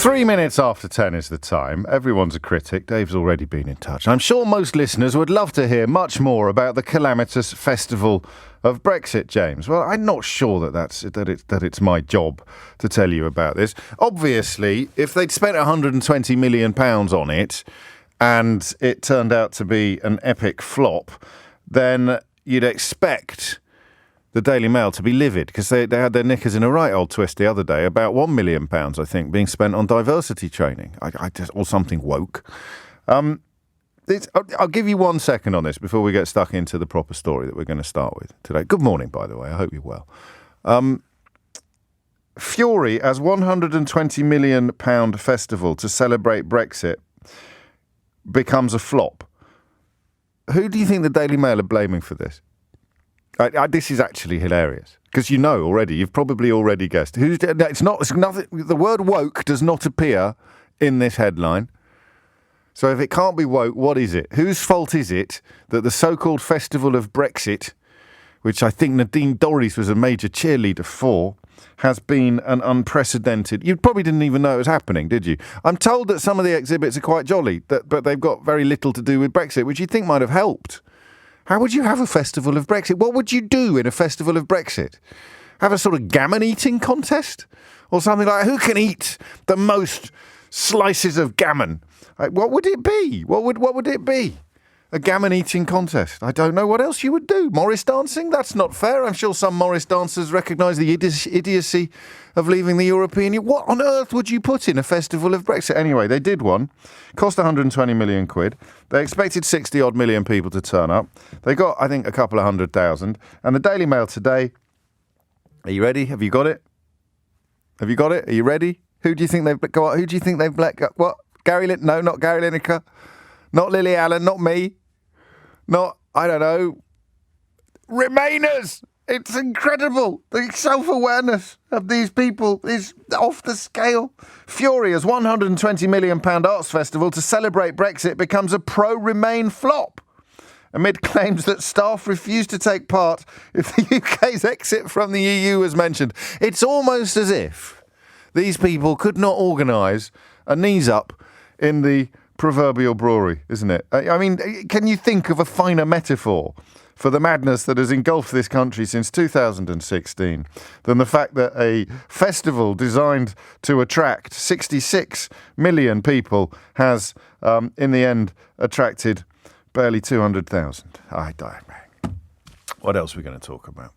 3 minutes after 10 is the time. Everyone's a critic. Dave's already been in touch. I'm sure most listeners would love to hear much more about the calamitous festival of Brexit, James. Well, I'm not sure that it's my job to tell you about this. Obviously, if they'd spent £120 million on it and it turned out to be an epic flop, then you'd expect the Daily Mail to be livid, because they had their knickers in a right old twist the other day about £1 million, I think, being spent on diversity training, or something woke. I'll give you 1 second on this before we get stuck into the proper story that we're going to start with today. Good morning, by the way. I hope you're well. Fury as £120 million festival to celebrate Brexit becomes a flop. Who do you think the Daily Mail are blaming for this? This is actually hilarious, because you've probably already guessed. It's nothing. The word woke does not appear in this headline. So if it can't be woke, what is it? Whose fault is it that the so-called festival of Brexit, which I think Nadine Dorries was a major cheerleader for, has been an unprecedented... You probably didn't even know it was happening, did you? I'm told that some of the exhibits are quite jolly, but they've got very little to do with Brexit, which you'd think might have helped. How would you have a festival of Brexit? What would you do in a festival of Brexit? Have a sort of gammon eating contest? Or something like, who can eat the most slices of gammon? What would it be? What would it be? A gammon eating contest? I don't know what else you would do. Morris dancing? That's not fair. I'm sure some Morris dancers recognise the idiocy of leaving the European Union. What on earth would you put in a festival of Brexit? Anyway, they did one. Cost 120 million quid. They expected 60 odd million people to turn up. They got, I think, a couple of 100,000. And the Daily Mail today, are you ready? Have you got it? Have you got it? Are you ready? Who do you think they've got? Who do you think they've let go? What? No, not Gary Lineker. Not Lily Allen. Not me. Not, I don't know, Remainers. It's incredible. The self-awareness of these people is off the scale. Fury as £120 million arts festival to celebrate Brexit becomes a pro-Remain flop, amid claims that staff refuse to take part if the UK's exit from the EU was mentioned. It's almost as if these people could not organise a knees up in the proverbial brewery, isn't it? I mean, can you think of a finer metaphor for the madness that has engulfed this country since 2016 than the fact that a festival designed to attract 66 million people has, in the end, attracted barely 200,000? What else are we going to talk about?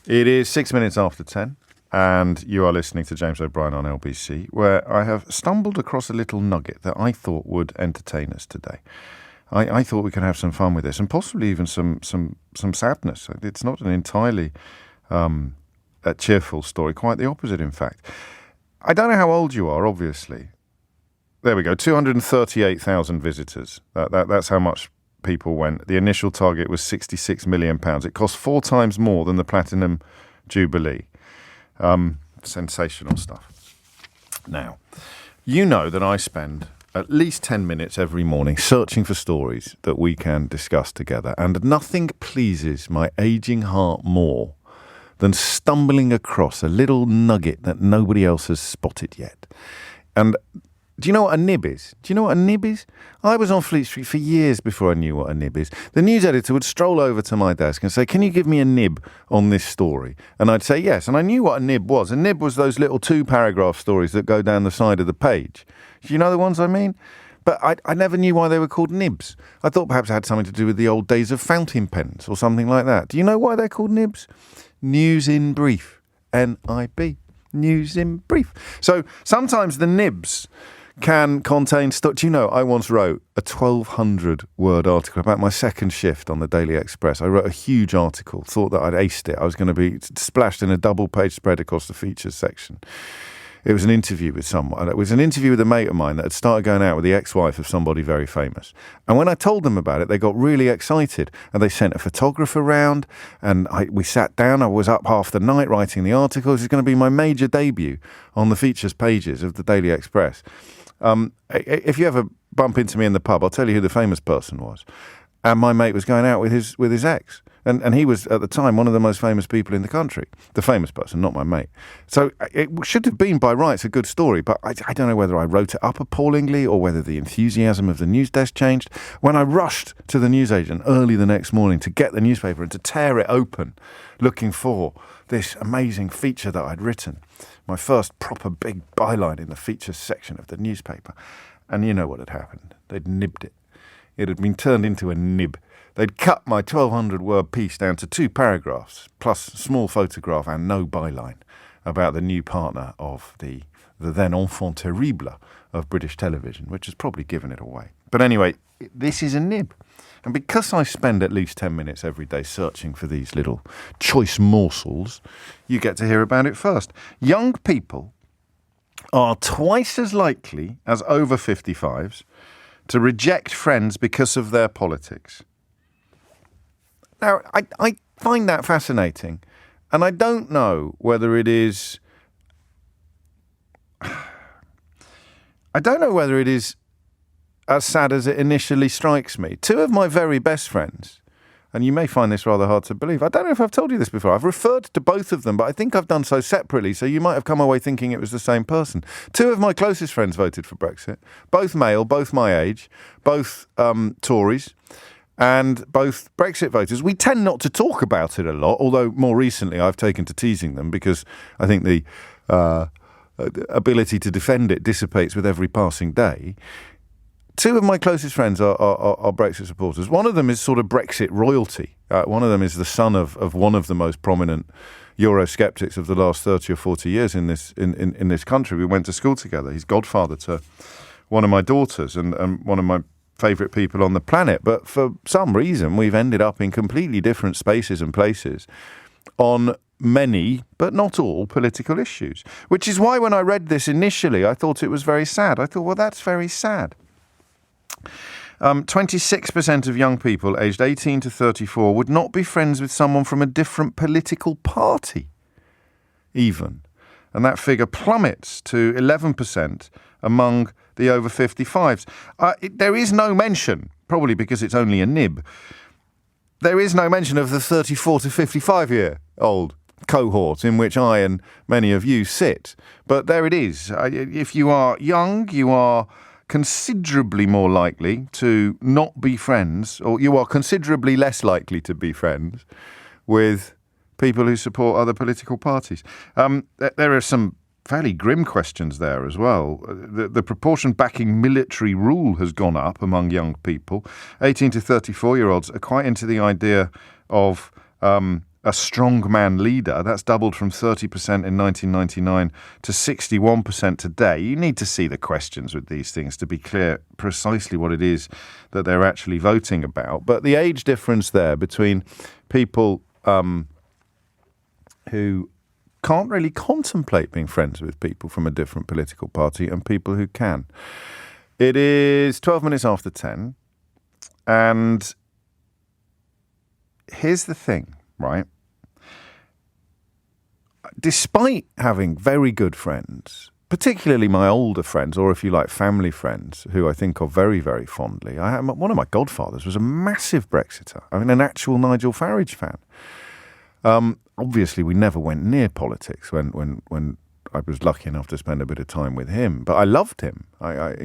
It is 6 minutes after 10. And you are listening to James O'Brien on LBC, where I have stumbled across a little nugget that I thought would entertain us today. I thought we could have some fun with this, and possibly even some sadness. It's not an entirely a cheerful story, quite the opposite, in fact. I don't know how old you are, obviously. There we go, 238,000 visitors. That's how much people went. The initial target was £66 million. It cost 4 times more than the Platinum Jubilee. Sensational stuff. Now, you know that I spend at least 10 minutes every morning searching for stories that we can discuss together, and nothing pleases my aging heart more than stumbling across a little nugget that nobody else has spotted yet. And do you know what a nib is? Do you know what a nib is? I was on Fleet Street for years before I knew what a nib is. The news editor would stroll over to my desk and say, "Can you give me a nib on this story?" And I'd say yes. And I knew what a nib was. A nib was those little 2-paragraph stories that go down the side of the page. Do you know the ones I mean? But I never knew why they were called nibs. I thought perhaps it had something to do with the old days of fountain pens or something like that. Do you know why they're called nibs? News in brief. N-I-B. News in brief. So sometimes the nibs can contain stuff. Do you know, I once wrote a 1,200-word article about my second shift on the Daily Express. I wrote a huge article, thought that I'd aced it. I was going to be splashed in a double-page spread across the features section. It was an interview with someone. It was an interview with a mate of mine that had started going out with the ex-wife of somebody very famous. And when I told them about it, they got really excited. And they sent a photographer round, and we sat down. I was up half the night writing the article. This is going to be my major debut on the features pages of the Daily Express. If you ever bump into me in the pub, I'll tell you who the famous person was. And my mate was going out with his ex. And he was, at the time, one of the most famous people in the country. The famous person, not my mate. So it should have been, by rights, a good story, but I don't know whether I wrote it up appallingly or whether the enthusiasm of the news desk changed. When I rushed to the newsagent early the next morning to get the newspaper and to tear it open, looking for this amazing feature that I'd written, my first proper big byline in the features section of the newspaper, and you know what had happened. They'd nibbed it. It had been turned into a nib. They'd cut my 1,200-word piece down to 2 paragraphs, plus a small photograph and no byline about the new partner of the then enfant terrible of British television, which has probably given it away. But anyway, this is a nib. And because I spend at least 10 minutes every day searching for these little choice morsels, you get to hear about it first. Young people are twice as likely as over 55s to reject friends because of their politics. Now, I find that fascinating, and I don't know whether it is... I don't know whether it is as sad as it initially strikes me. 2 of my very best friends, and you may find this rather hard to believe. I don't know if I've told you this before. I've referred to both of them, but I think I've done so separately, so you might have come away thinking it was the same person. 2 of my closest friends voted for Brexit, both male, both my age, both Tories, and both Brexit voters. We tend not to talk about it a lot, although more recently I've taken to teasing them because I think the ability to defend it dissipates with every passing day. 2 of my closest friends are Brexit supporters. One of them is sort of Brexit royalty. One of them is the son of one of the most prominent Eurosceptics of the last 30 or 40 years in this country. We went to school together. He's godfather to one of my daughters and one of my favourite people on the planet. But for some reason, we've ended up in completely different spaces and places on many, but not all, political issues. Which is why when I read this initially, I thought it was very sad. I thought, well, that's very sad. 26% of young people aged 18 to 34 would not be friends with someone from a different political party, even. And that figure plummets to 11% among the over 55s. There is no mention, probably because it's only a nib, there is no mention of the 34 to 55-year-old cohort in which I and many of you sit. But there it is. If you are young, you are considerably more likely to not be friends, or you are considerably less likely to be friends with people who support other political parties. There are some fairly grim questions there as well. The proportion backing military rule has gone up among young people. 18 to 34-year-olds are quite into the idea of a strongman leader. That's doubled from 30% in 1999 to 61% today. You need to see the questions with these things to be clear precisely what it is that they're actually voting about. But the age difference there between people who can't really contemplate being friends with people from a different political party and people who can. It is 12 minutes after 10. And here's the thing, right? Despite having very good friends, particularly my older friends, or if you like, family friends, who I think of very, very fondly. One of my godfathers was a massive Brexiter. I mean, an actual Nigel Farage fan. Obviously, we never went near politics when I was lucky enough to spend a bit of time with him. But I loved him. I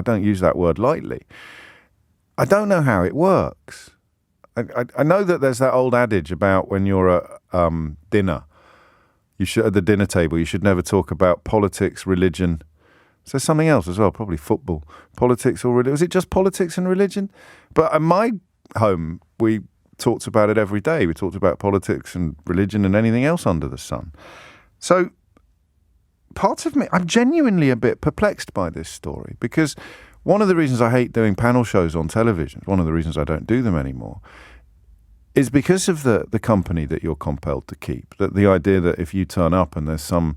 don't use that word lightly. I don't know how it works. I know that there's that old adage about when you're at dinner, at the dinner table, you should never talk about politics, religion. So there's something else as well, probably football, politics or religion. Was it just politics and religion? But at my home, we talked about it every day. We talked about politics and religion and anything else under the sun. So part of me, I'm genuinely a bit perplexed by this story, because one of the reasons I hate doing panel shows on television, one of the reasons I don't do them anymore, is because of the company that you're compelled to keep. That the idea that if you turn up and there's some,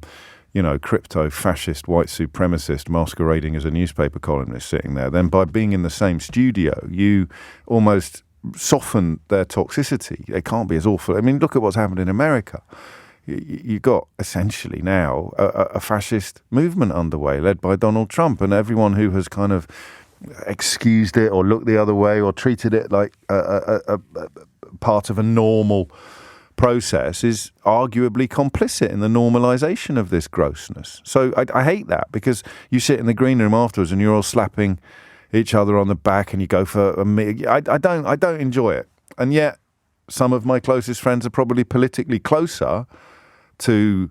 crypto-fascist white supremacist masquerading as a newspaper columnist sitting there, then by being in the same studio, you almost soften their toxicity. They can't be as awful. I mean, look at what's happened in America. You've got essentially now a fascist movement underway led by Donald Trump, and everyone who has kind of excused it or looked the other way or treated it like a part of a normal process is arguably complicit in the normalisation of this grossness. So I hate that, because you sit in the green room afterwards and you're all slapping each other on the back and you go for a meal. I don't enjoy it. And yet some of my closest friends are probably politically closer to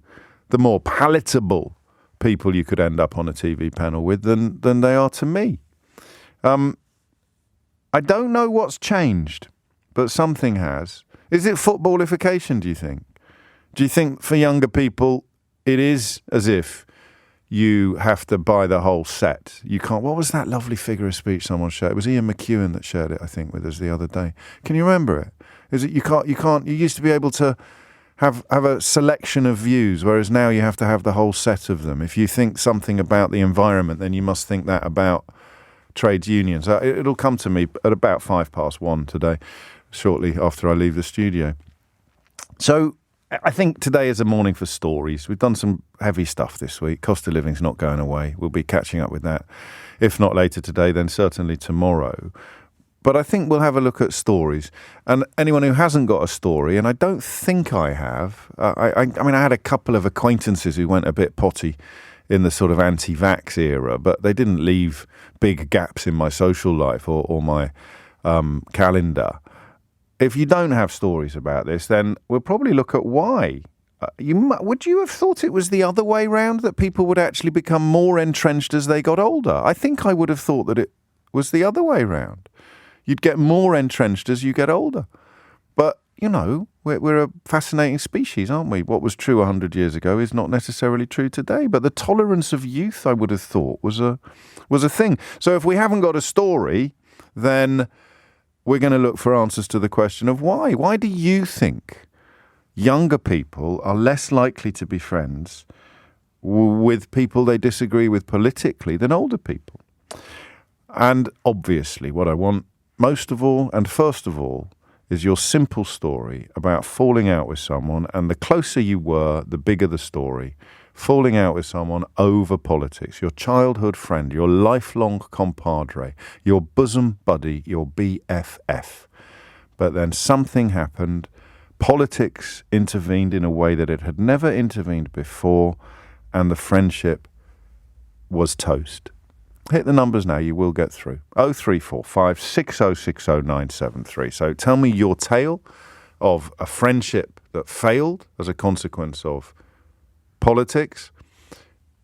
the more palatable people you could end up on a TV panel with than they are to me. I don't know what's changed, but something has. Is it footballification, do you think? Do you think for younger people it is as if you have to buy the whole set? You can't. What was that lovely figure of speech someone shared? It was Ian McEwan that shared it, I think, with us the other day. Can you remember it? Is it you can't you used to be able to have a selection of views, whereas now you have to have the whole set of them. If you think something about the environment, then you must think that about trades unions. It'll come to me at about 1:05 today, shortly after I leave the studio. So I think today is a morning for stories. We've done some heavy stuff this week. Cost of living's not going away. We'll be catching up with that. If not later today, then certainly tomorrow. But I think we'll have a look at stories. And anyone who hasn't got a story, and I don't think I have, I mean, I had a couple of acquaintances who went a bit potty in the sort of anti-vax era, but they didn't leave big gaps in my social life or my calendar. If you don't have stories about this, then we'll probably look at why. Would you have thought it was the other way round, that people would actually become more entrenched as they got older? I think I would have thought that it was the other way round. You'd get more entrenched as you get older. But, you know, we're a fascinating species, aren't we? What was true 100 years ago is not necessarily true today. But the tolerance of youth, I would have thought, was a thing. So if we haven't got a story, then we're going to look for answers to the question of why. Why do you think younger people are less likely to be friends with people they disagree with politically than older people? And obviously what I want most of all and first of all is your simple story about falling out with someone, and the closer you were, the bigger the story. Falling out with someone over politics, your childhood friend, your lifelong compadre, your bosom buddy, your BFF. But then something happened. Politics intervened in a way that it had never intervened before, and the friendship was toast. Hit the numbers now, you will get through. 0345 6060 973. So tell me your tale of a friendship that failed as a consequence of politics,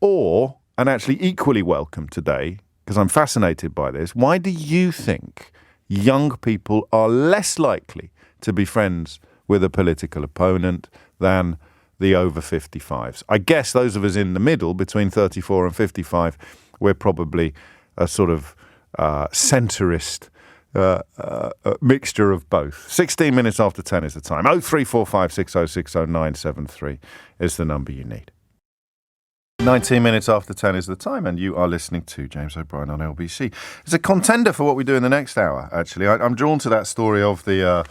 or, and actually equally welcome today, because I'm fascinated by this, why do you think young people are less likely to be friends with a political opponent than the over 55s? I guess those of us in the middle, between 34 and 55, we're probably a sort of centrist mixture of both. 16 minutes after 10 is the time. 0345 6060 973 is the number you need. 19 minutes after 10 is the time, and you are listening to James O'Brien on LBC. It's a contender for what we do in the next hour, actually. I'm drawn to that story of the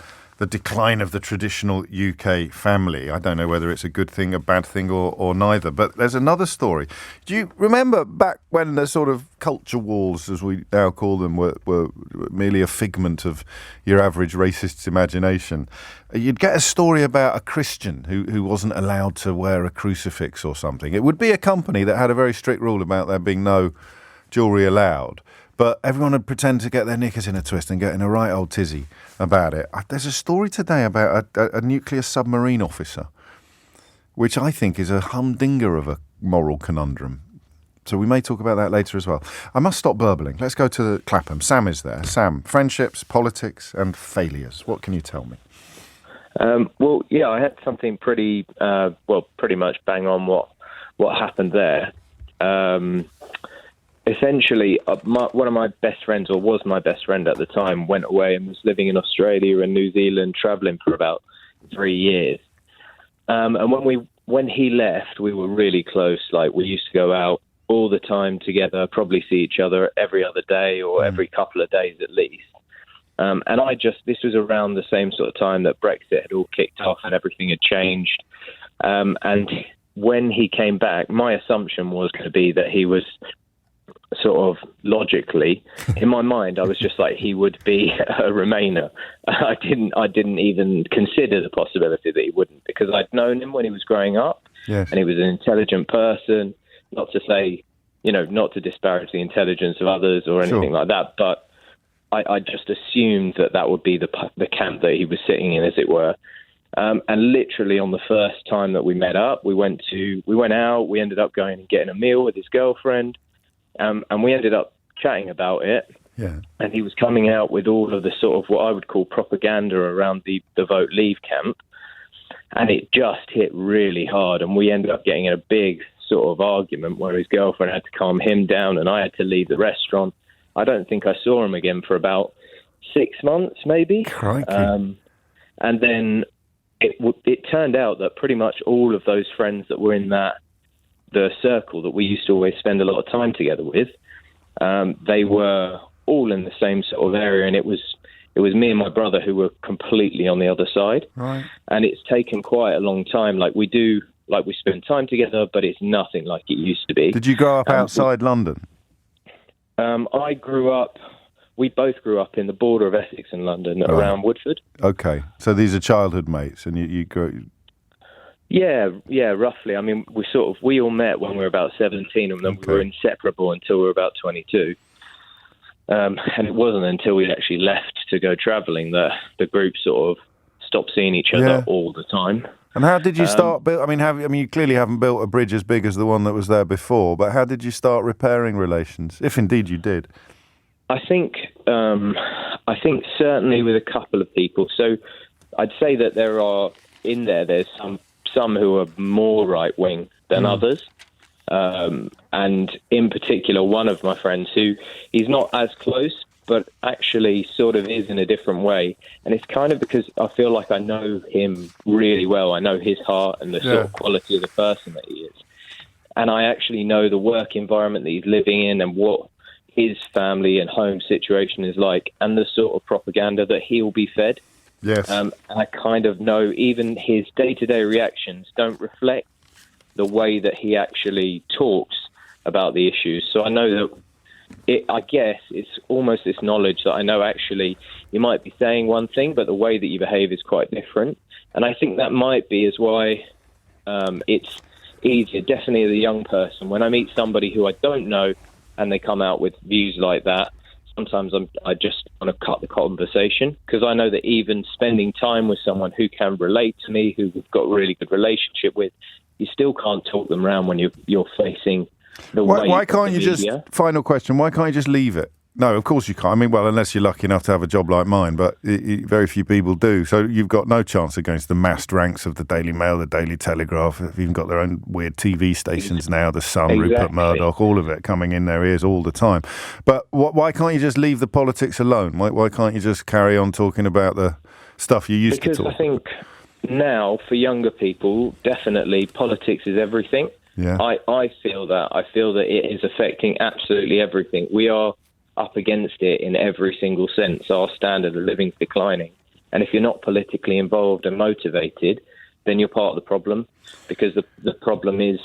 decline of the traditional UK family. I don't know whether it's a good thing, a bad thing, or neither. But there's another story. Do you remember back when the sort of culture wars, as we now call them, were merely a figment of your average racist's imagination? You'd get a story about a Christian who wasn't allowed to wear a crucifix or something. It would be a company that had a very strict rule about there being no jewellery allowed. But everyone would pretend to get their knickers in a twist and get in a right old tizzy about it. There's a story today about a nuclear submarine officer, which I think is a humdinger of a moral conundrum. So we may talk about that later as well. I must stop burbling. Let's go to Clapham. Sam is there. Sam, friendships, politics and failures. What can you tell me? Well, yeah, I had something pretty much bang on what happened there. Essentially, one of my best friends, or was my best friend at the time, went away and was living in Australia and New Zealand, travelling for about 3 years. And when he left, we were really close. Like, we used to go out all the time together, probably see each other every other day or every couple of days at least. And this was around the same sort of time that Brexit had all kicked off and everything had changed. And when he came back, my assumption was going to be that he was sort of logically, in my mind, I was just like, he would be a Remainer. I didn't even consider the possibility that he wouldn't, because I'd known him when he was growing up, Yes. and he was an intelligent person. Not to say, not to disparage the intelligence of others or anything like that, but I just assumed that would be the camp that he was sitting in, as it were. And literally on the first time that we met up, we went out, we ended up going and getting a meal with his girlfriend, and we ended up chatting about it. Yeah. And he was coming out with all of the sort of what I would call propaganda around the Vote Leave camp. And it just hit really hard. And we ended up getting in a big sort of argument where his girlfriend had to calm him down and I had to leave the restaurant. I don't think I saw him again for about 6 months, maybe. Crikey. And then it turned out that pretty much all of those friends that were in the circle that we used to always spend a lot of time together with, they were all in the same sort of area, and it was me and my brother who were completely on the other side. Right. And it's taken quite a long time. We spend time together, but it's nothing like it used to be. Did you grow up outside London? We both grew up in the border of Essex and London, around Woodford. Okay, so these are childhood mates, and you grew. Yeah, roughly. I mean, we all met when we were about 17, and then we were inseparable until we were about 22. And it wasn't until we actually left to go travelling that the group sort of stopped seeing each other all the time. And how did you start? You clearly haven't built a bridge as big as the one that was there before. But how did you start repairing relations, if indeed you did? I think certainly with a couple of people. So I'd say that there's some who are more right wing than others. And in particular, one of my friends who he's not as close, but actually sort of is in a different way. And it's kind of because I feel like I know him really well. I know his heart and the sort of quality of the person that he is. And I actually know the work environment that he's living in and what his family and home situation is like, and the sort of propaganda that he'll be fed. Yes. I kind of know even his day-to-day reactions don't reflect the way that he actually talks about the issues. So I know that I guess it's almost this knowledge that I know actually you might be saying one thing, but the way that you behave is quite different. And I think that might be is why it's easier, definitely as a young person, when I meet somebody who I don't know and they come out with views like that, sometimes I just want to cut the conversation, because I know that even spending time with someone who can relate to me, who we've got a really good relationship with, you still can't talk them around when you're facing the way. Why can't you just, final question, why can't you just leave it? No, of course you can't. I mean, well, unless you're lucky enough to have a job like mine, but very few people do. So you've got no chance of going to the massed ranks of the Daily Mail, the Daily Telegraph. They've even got their own weird TV stations now, the Sun, Rupert Murdoch, all of it coming in their ears all the time. But why can't you just leave the politics alone? Why can't you just carry on talking about the stuff you used to talk? Because I think now, for younger people, definitely politics is everything. Yeah. I feel that. I feel that it is affecting absolutely everything. We are up against it in every single sense. Our standard of living is declining. And if you're not politically involved and motivated, then you're part of the problem, because the problem is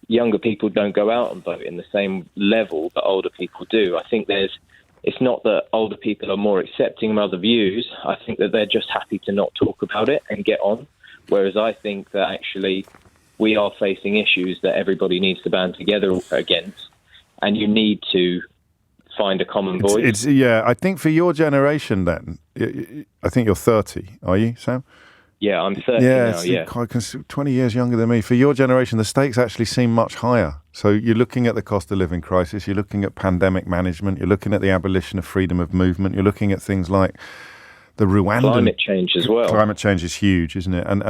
younger people don't go out and vote in the same level that older people do. I think it's not that older people are more accepting of other views. I think that they're just happy to not talk about it and get on. Whereas I think that actually we are facing issues that everybody needs to band together against, and you need to find a common voice. I think for your generation then, I think you're 30, are you, Sam? Yeah, I'm 30 now, yeah. Quite 20 years younger than me. For your generation, the stakes actually seem much higher. So you're looking at the cost of living crisis, you're looking at pandemic management, you're looking at the abolition of freedom of movement, you're looking at things like the Rwandan... Climate change as well. Climate change is huge, isn't it? And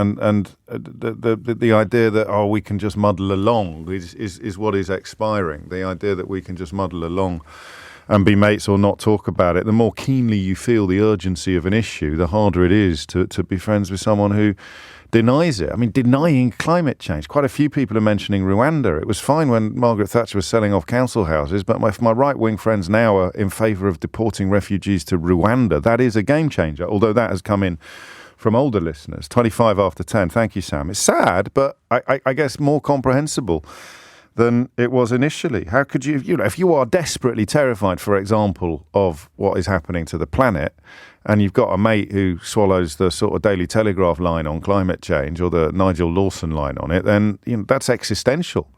the idea that, we can just muddle along is what is expiring. The idea that we can just muddle along and be mates or not talk about it. The more keenly you feel the urgency of an issue, the harder it is to be friends with someone who denies it. I mean, denying climate change. Quite a few people are mentioning Rwanda. It was fine when Margaret Thatcher was selling off council houses, but my right-wing friends now are in favour of deporting refugees to Rwanda. That is a game changer, although that has come in from older listeners. 25 after 10. Thank you, Sam. It's sad, but I guess more comprehensible than it was initially. How could you, if you are desperately terrified, for example, of what is happening to the planet, and you've got a mate who swallows the sort of Daily Telegraph line on climate change or the Nigel Lawson line on it, then that's existential.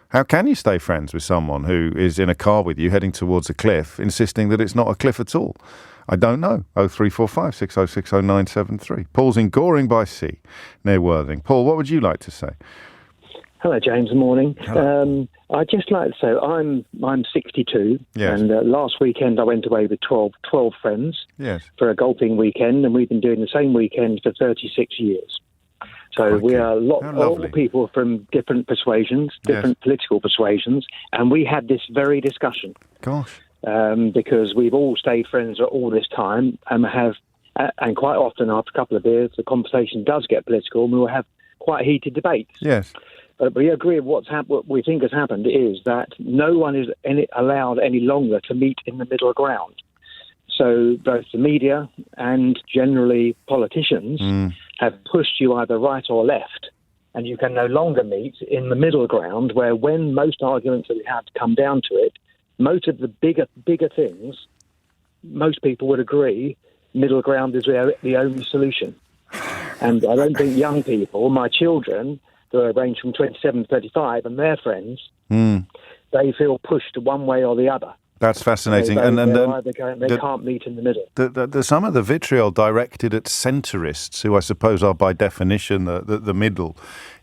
How can you stay friends with someone who is in a car with you heading towards a cliff, insisting that it's not a cliff at all? I don't know. 0345 6060 973. Paul's in Goring by Sea, near Worthing. Paul, what would you like to say? Hello, James. Morning. Hello. I'd just like to say I'm 62, Yes. and last weekend I went away with 12 friends Yes. for a golfing weekend, and we've been doing the same weekend for 36 years. So we are all people from different persuasions, different political persuasions, and we had this very discussion. Gosh. Because we've all stayed friends all this time, and and quite often after a couple of beers, the conversation does get political, and we will have quite heated debates. Yes. But we agree with what we think has happened is that no one is allowed any longer to meet in the middle ground. So both the media and generally politicians have pushed you either right or left, and you can no longer meet in the middle ground, where when most arguments that we have come down to it, most of the bigger things, most people would agree middle ground is the only solution. And I don't think young people, my children, who are ranged from 27 to 35, and their friends, they feel pushed one way or the other. That's fascinating. They can't meet in the middle. Some of the vitriol directed at centrists, who I suppose are by definition the middle,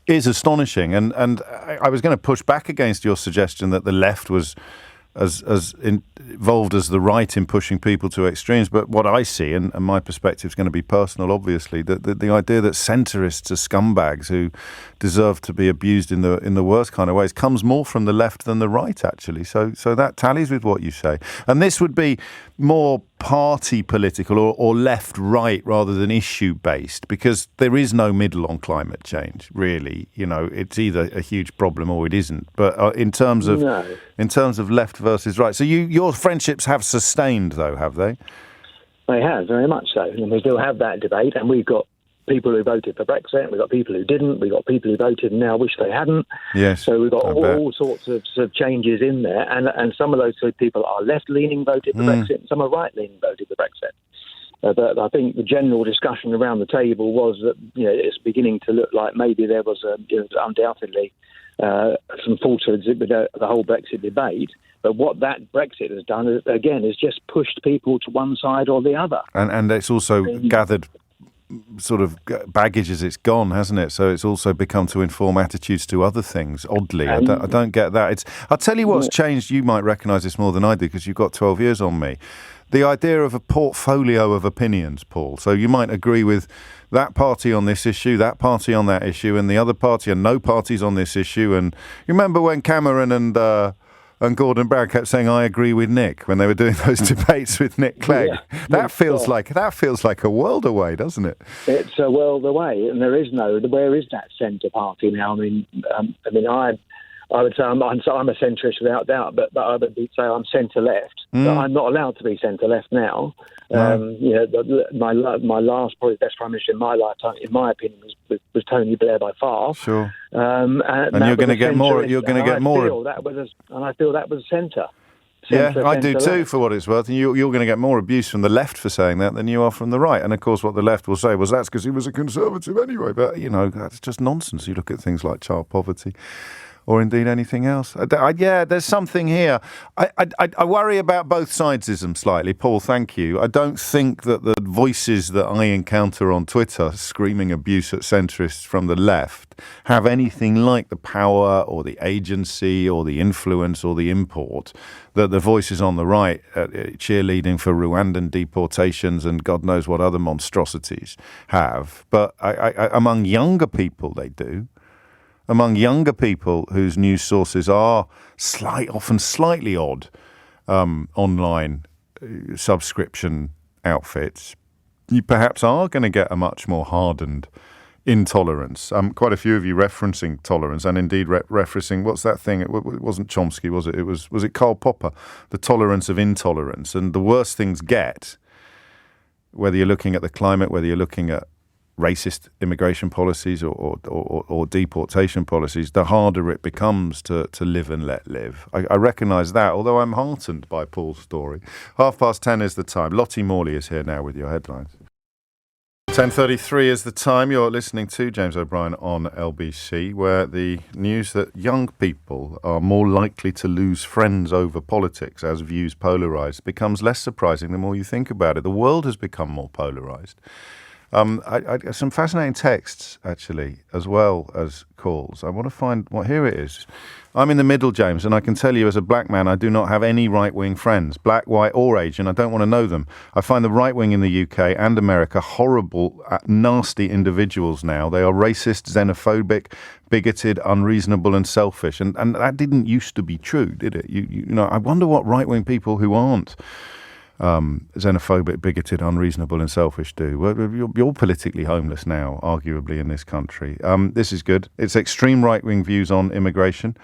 is astonishing. And I was going to push back against your suggestion that the left was as involved as the right in pushing people to extremes. But what I see, and my perspective is going to be personal, obviously, that the idea that centrists are scumbags who deserve to be abused in the worst kind of ways comes more from the left than the right, actually. So that tallies with what you say. And this would be more party political or left-right rather than issue-based, because there is no middle on climate change, really. It's either a huge problem or it isn't. But in terms of left versus right, so your friendships have sustained, though, have they? They have, very much so. And we still have that debate, and we've got people who voted for Brexit, we've got people who didn't, we've got people who voted and now wish they hadn't. Yes, so we've got all sorts of changes in there, and some of those people are left-leaning, voted for Brexit, and some are right-leaning, voted for Brexit. But I think the general discussion around the table was that it's beginning to look like maybe there was undoubtedly some falsehoods with the whole Brexit debate. But what that Brexit has done, is just pushed people to one side or the other. And it's also gathered sort of baggage as it's gone, hasn't it? So it's also become to inform attitudes to other things, oddly. I don't get that. I'll tell you what's changed. You might recognise this more than I do because you've got 12 years on me. The idea of a portfolio of opinions, Paul. So you might agree with that party on this issue, that party on that issue, and the other party, and no parties on this issue. And you remember when Cameron and Gordon Brown kept saying, "I agree with Nick," when they were doing those debates with Nick Clegg. That feels like a world away, doesn't it? It's a world away, and where is that centre party now? I would say I'm a centrist without doubt, but I would say I'm centre left. But I'm not allowed to be centre left now. No. My last, probably best prime minister in my lifetime, in my opinion, was Tony Blair by far. Sure. And you're going to get more. You're going to get more. And I feel that was centre. Yeah, I do too, for what it's worth. And you're going to get more abuse from the left for saying that than you are from the right. And of course, what the left will say was that's because he was a Conservative anyway. But that's just nonsense. You look at things like child poverty, or indeed anything else. There's something here. I worry about both sidesism slightly. Paul, thank you. I don't think that the voices that I encounter on Twitter screaming abuse at centrists from the left have anything like the power or the agency or the influence or the import that the voices on the right cheerleading for Rwandan deportations and God knows what other monstrosities have. But among younger people, they do. Among younger people whose news sources are often slightly odd online subscription outfits, you perhaps are going to get a much more hardened intolerance. Quite a few of you referencing tolerance and indeed referencing, what's that thing? It wasn't Chomsky, was it? Was it Karl Popper? The tolerance of intolerance. And the worse things get, whether you're looking at the climate, whether you're looking at racist immigration policies or deportation policies, the harder it becomes to live and let live. I recognise that, although I'm heartened by Paul's story. 10:30 is the time. Lottie Morley is here now with your headlines. 10:33 is the time. You're listening to James O'Brien on LBC, where the news that young people are more likely to lose friends over politics as views polarise becomes less surprising the more you think about it. The world has become more polarised. Some fascinating texts, actually, as well as calls. I want to find here it is. I'm in the middle, James, and I can tell you as a black man, I do not have any right-wing friends, black, white or Asian. I don't want to know them. I find the right-wing in the UK and America horrible, nasty individuals now. They are racist, xenophobic, bigoted, unreasonable and selfish. And that didn't used to be true, did it? You know, I wonder what right-wing people who aren't xenophobic, bigoted, unreasonable and selfish do. Well, you're politically homeless now, arguably, in this country. This is good. It's extreme right-wing views on immigration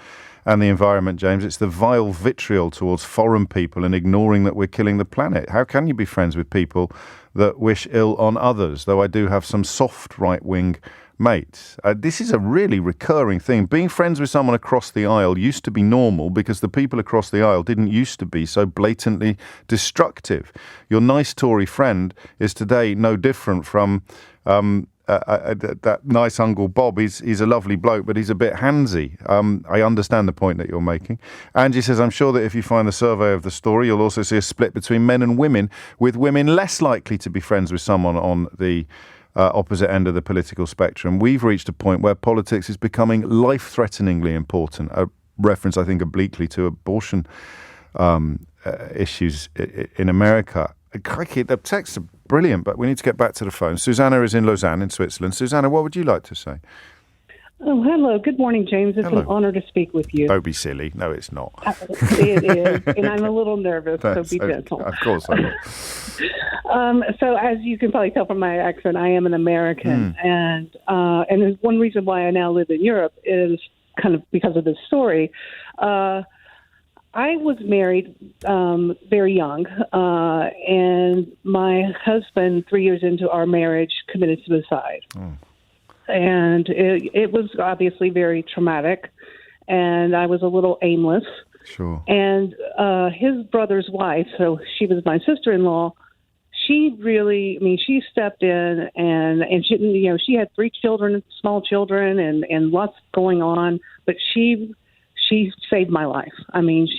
and the environment, James. It's the vile vitriol towards foreign people and ignoring that we're killing the planet. How can you be friends with people that wish ill on others? Though I do have some soft right-wing mates. This is a really recurring thing. Being friends with someone across the aisle used to be normal because the people across the aisle didn't used to be so blatantly destructive. Your nice Tory friend is today no different from that nice Uncle Bob. He's a lovely bloke, but he's a bit handsy. I understand the point that you're making. Angie says, I'm sure that if you find the survey of the story, you'll also see a split between men and women, with women less likely to be friends with someone on the opposite end of the political spectrum. We've reached a point where politics is becoming life-threateningly important. A reference, I think, obliquely to abortion issues in America. Crikey, the texts are brilliant, but we need to get back to the phone. Susanna is in Lausanne in Switzerland. Susanna, what would you like to say? Oh, hello. Good morning, James. It's an honor to speak with you. Don't be silly. No, it's not. It is. And I'm a little nervous, so be gentle. Of course I will. So as you can probably tell from my accent, I am an American. And there's one reason why I now live in Europe is kind of because of this story. I was married very young, and my husband, 3 years into our marriage, committed suicide. And it was obviously very traumatic, and I was a little aimless. Sure. And his brother's wife, so she was my sister-in-law, she really, she stepped in and she had 3 children, small children, and lots going on, but she saved my life.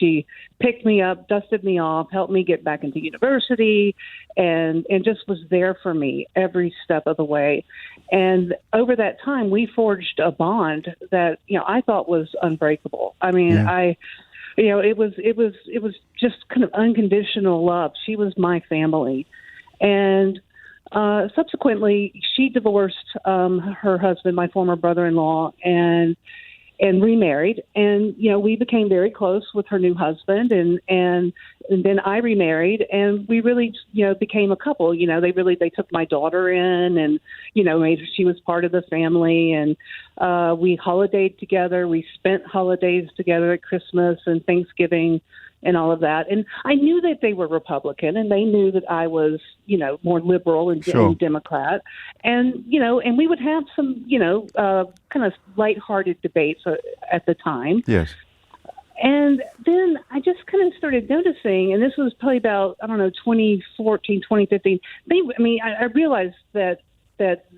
She picked me up, dusted me off, helped me get back into university, and just was there for me every step of the way. And over that time, we forged a bond that, I thought was unbreakable. It was just kind of unconditional love. She was my family. And subsequently, she divorced her husband, my former brother-in-law, and remarried, and we became very close with her new husband, and then I remarried, and we really became a couple. They took my daughter in, and she was part of the family, and we holidayed together. We spent holidays together at Christmas and Thanksgiving and all of that. And I knew that they were Republican, and they knew that I was, more liberal and Democrat. And, and we would have some, kind of lighthearted debates at the time. Yes. And then I just kind of started noticing, and this was probably about, 2014, 2015. I realized that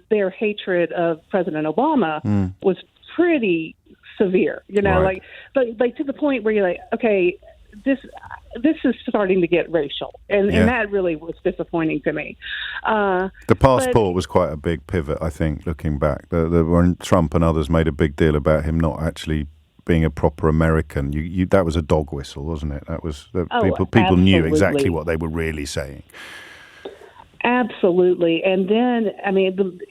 their hatred of President Obama was pretty severe, right. like to the point where you're like, okay, this is starting to get racial, and that really was disappointing to me. The passport was quite a big pivot, I think, looking back. When Trump and others made a big deal about him not actually being a proper American, that was a dog whistle, wasn't it? That was people knew exactly what they were really saying. Absolutely. And then,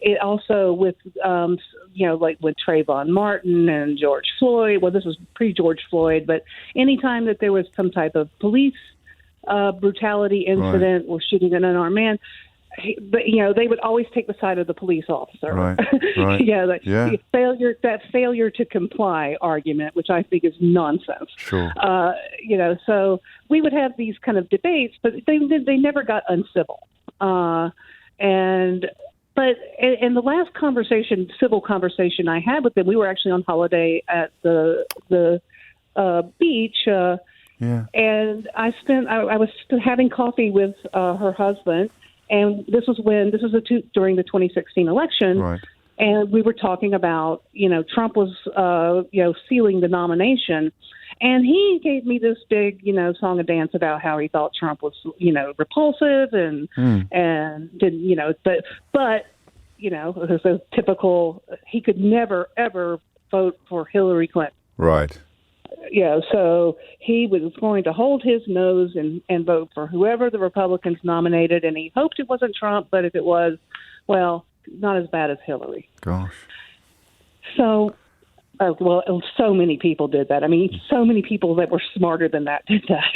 it also with, like with Trayvon Martin and George Floyd, well, this was pre-George Floyd, but anytime that there was some type of police brutality incident or shooting an unarmed man, they would always take the side of the police officer. Right. That failure to comply argument, which I think is nonsense. Sure. So we would have these kind of debates, but they never got uncivil. And but in the last civil conversation I had with them, we were actually on holiday at the beach, and I was having coffee with her husband, and this was during the 2016 election, Right. and we were talking about, Trump was, sealing the nomination. And he gave me this big, song and dance about how he thought Trump was, repulsive and didn't, but it was a typical, he could never, ever vote for Hillary Clinton. Right. Yeah, so he was going to hold his nose and vote for whoever the Republicans nominated, and he hoped it wasn't Trump, but if it was, well, not as bad as Hillary. Gosh. So... so many people did that. I mean, so many people that were smarter than that did that.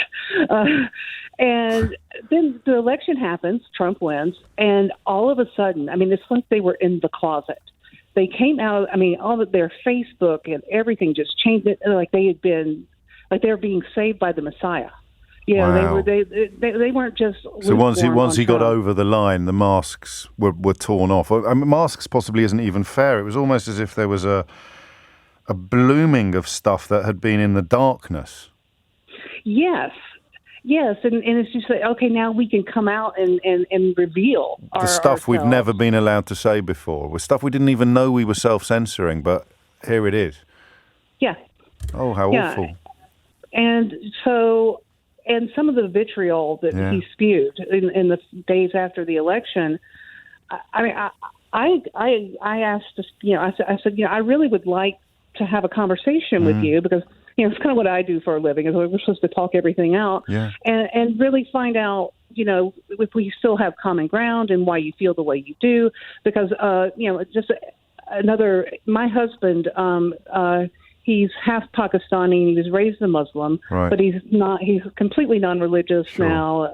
And then the election happens, Trump wins, and all of a sudden, I mean, it's like they were in the closet. They came out, I mean, all of their Facebook and everything just changed it, like they were being saved by the Messiah. Wow. They weren't just. So once he got over the line, the masks were torn off. I mean, masks possibly isn't even fair. It was almost as if there was a blooming of stuff that had been in the darkness. Yes, and it's just like, okay, now we can come out and reveal the stuff we've never been allowed to say before, with stuff we didn't even know we were self-censoring, but here it is. Yeah. Oh, how awful. And so, and some of the vitriol that he spewed in the days after the election, I mean, I asked, I said, I really would like to have a conversation with you, because it's kind of what I do for a living, is we're supposed to talk everything out and really find out, if we still have common ground and why you feel the way you do. Because, just my husband, he's half Pakistani, and he was raised a Muslim, but he's completely non-religious now.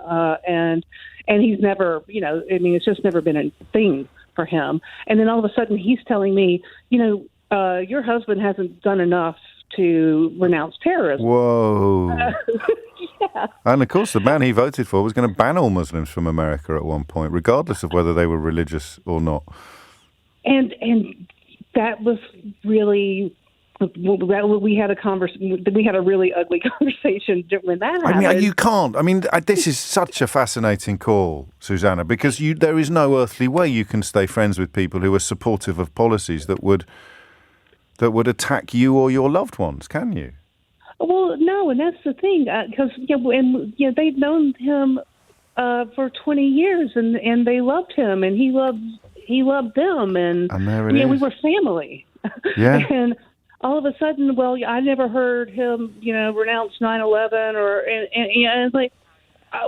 And he's never, it's just never been a thing for him. And then all of a sudden he's telling me, your husband hasn't done enough to renounce terrorism. Whoa. Yeah. And of course, the man he voted for was going to ban all Muslims from America at one point, regardless of whether they were religious or not. And that was really... We had a really ugly conversation when that happened. I mean, you can't. I mean, this is such a fascinating call, Susanna, because there is no earthly way you can stay friends with people who are supportive of policies that would attack you or your loved ones, can you? Well, no, and that's the thing, because they'd known him for 20 years, and they loved him, and he loved them, and there it is. We were family. Yeah. And all of a sudden, I never heard him, renounce 9/11, and it's like,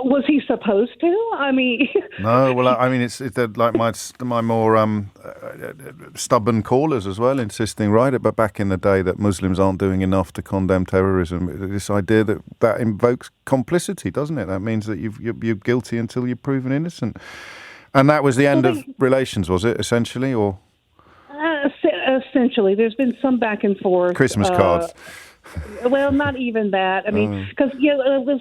was he supposed to? I mean, no. Well, I mean, it's like my more stubborn callers as well, insisting but back in the day that Muslims aren't doing enough to condemn terrorism. This idea that invokes complicity, doesn't it? That means that you're guilty until you're proven innocent. And that was the end of relations, was it, essentially, or? Essentially, there's been some back and forth. Christmas cards. Well, not even that. I mean, because it was,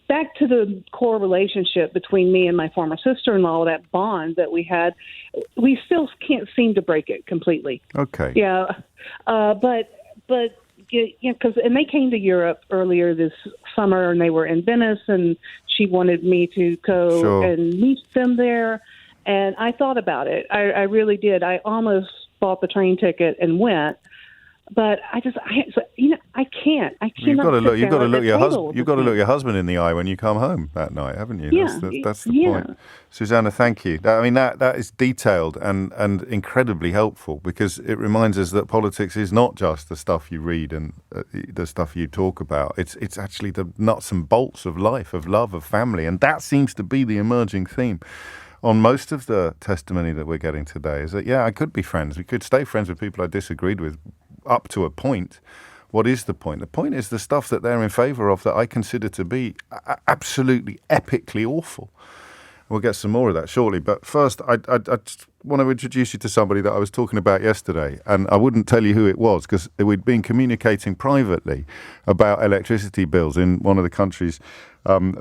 back to the core relationship between me and my former sister-in-law, that bond that we had, we still can't seem to break it completely. Okay. Yeah, but because they came to Europe earlier this summer, and they were in Venice, and she wanted me to go and meet them there. And I thought about it. I really did. I almost bought the train ticket and went, but I can't. I cannot. You've got to look your husband in the eye when you come home that night, haven't you? Yeah, that's the point. Susanna, thank you. I mean, that is detailed and incredibly helpful, because it reminds us that politics is not just the stuff you read and the stuff you talk about. It's actually the nuts and bolts of life, of love, of family, and that seems to be the emerging theme on most of the testimony that we're getting today, is that, I could be friends. We could stay friends with people I disagreed with up to a point. What is the point? The point is the stuff that they're in favour of that I consider to be absolutely epically awful. We'll get some more of that shortly. But first, I just want to introduce you to somebody that I was talking about yesterday. And I wouldn't tell you who it was because we'd been communicating privately about electricity bills in one of the country's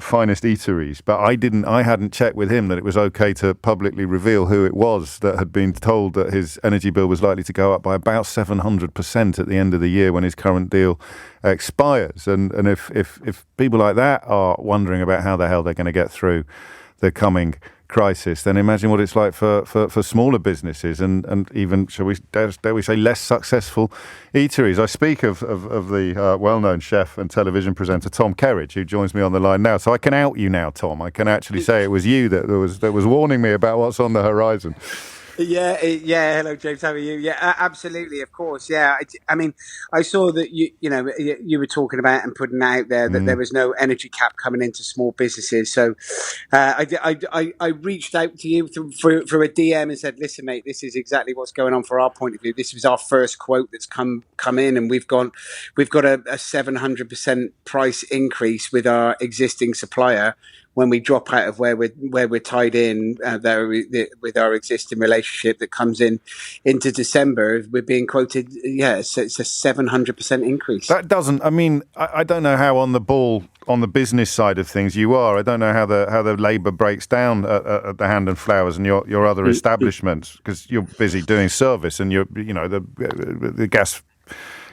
finest eateries. But I hadn't checked with him that it was okay to publicly reveal who it was that had been told that his energy bill was likely to go up by about 700% at the end of the year when his current deal expires. And if people like that are wondering about how the hell they're going to get through the coming crisis, then imagine what it's like for smaller businesses and even, shall we dare we say, less successful eateries. I speak of the well-known chef and television presenter Tom Kerridge, who joins me on the line now. So I can out you now, Tom. I can actually say it was you that was warning me about what's on the horizon. Yeah. Hello, James. How are you? Yeah, absolutely. Of course. Yeah. I mean, I saw that you were talking about and putting out there that there was no energy cap coming into small businesses. So I reached out to you through a DM and said, listen, mate, this is exactly what's going on for our point of view. This was our first quote that's come in, and we've got a 700% price increase with our existing supplier when we drop out of where we're tied in with our existing relationship that comes into December. We're being quoted, so it's a 700% increase. That doesn't. I mean, I don't know how on the ball on the business side of things you are. I don't know how the labour breaks down at the Hand and Flowers and your other establishments, because you're busy doing service and the gas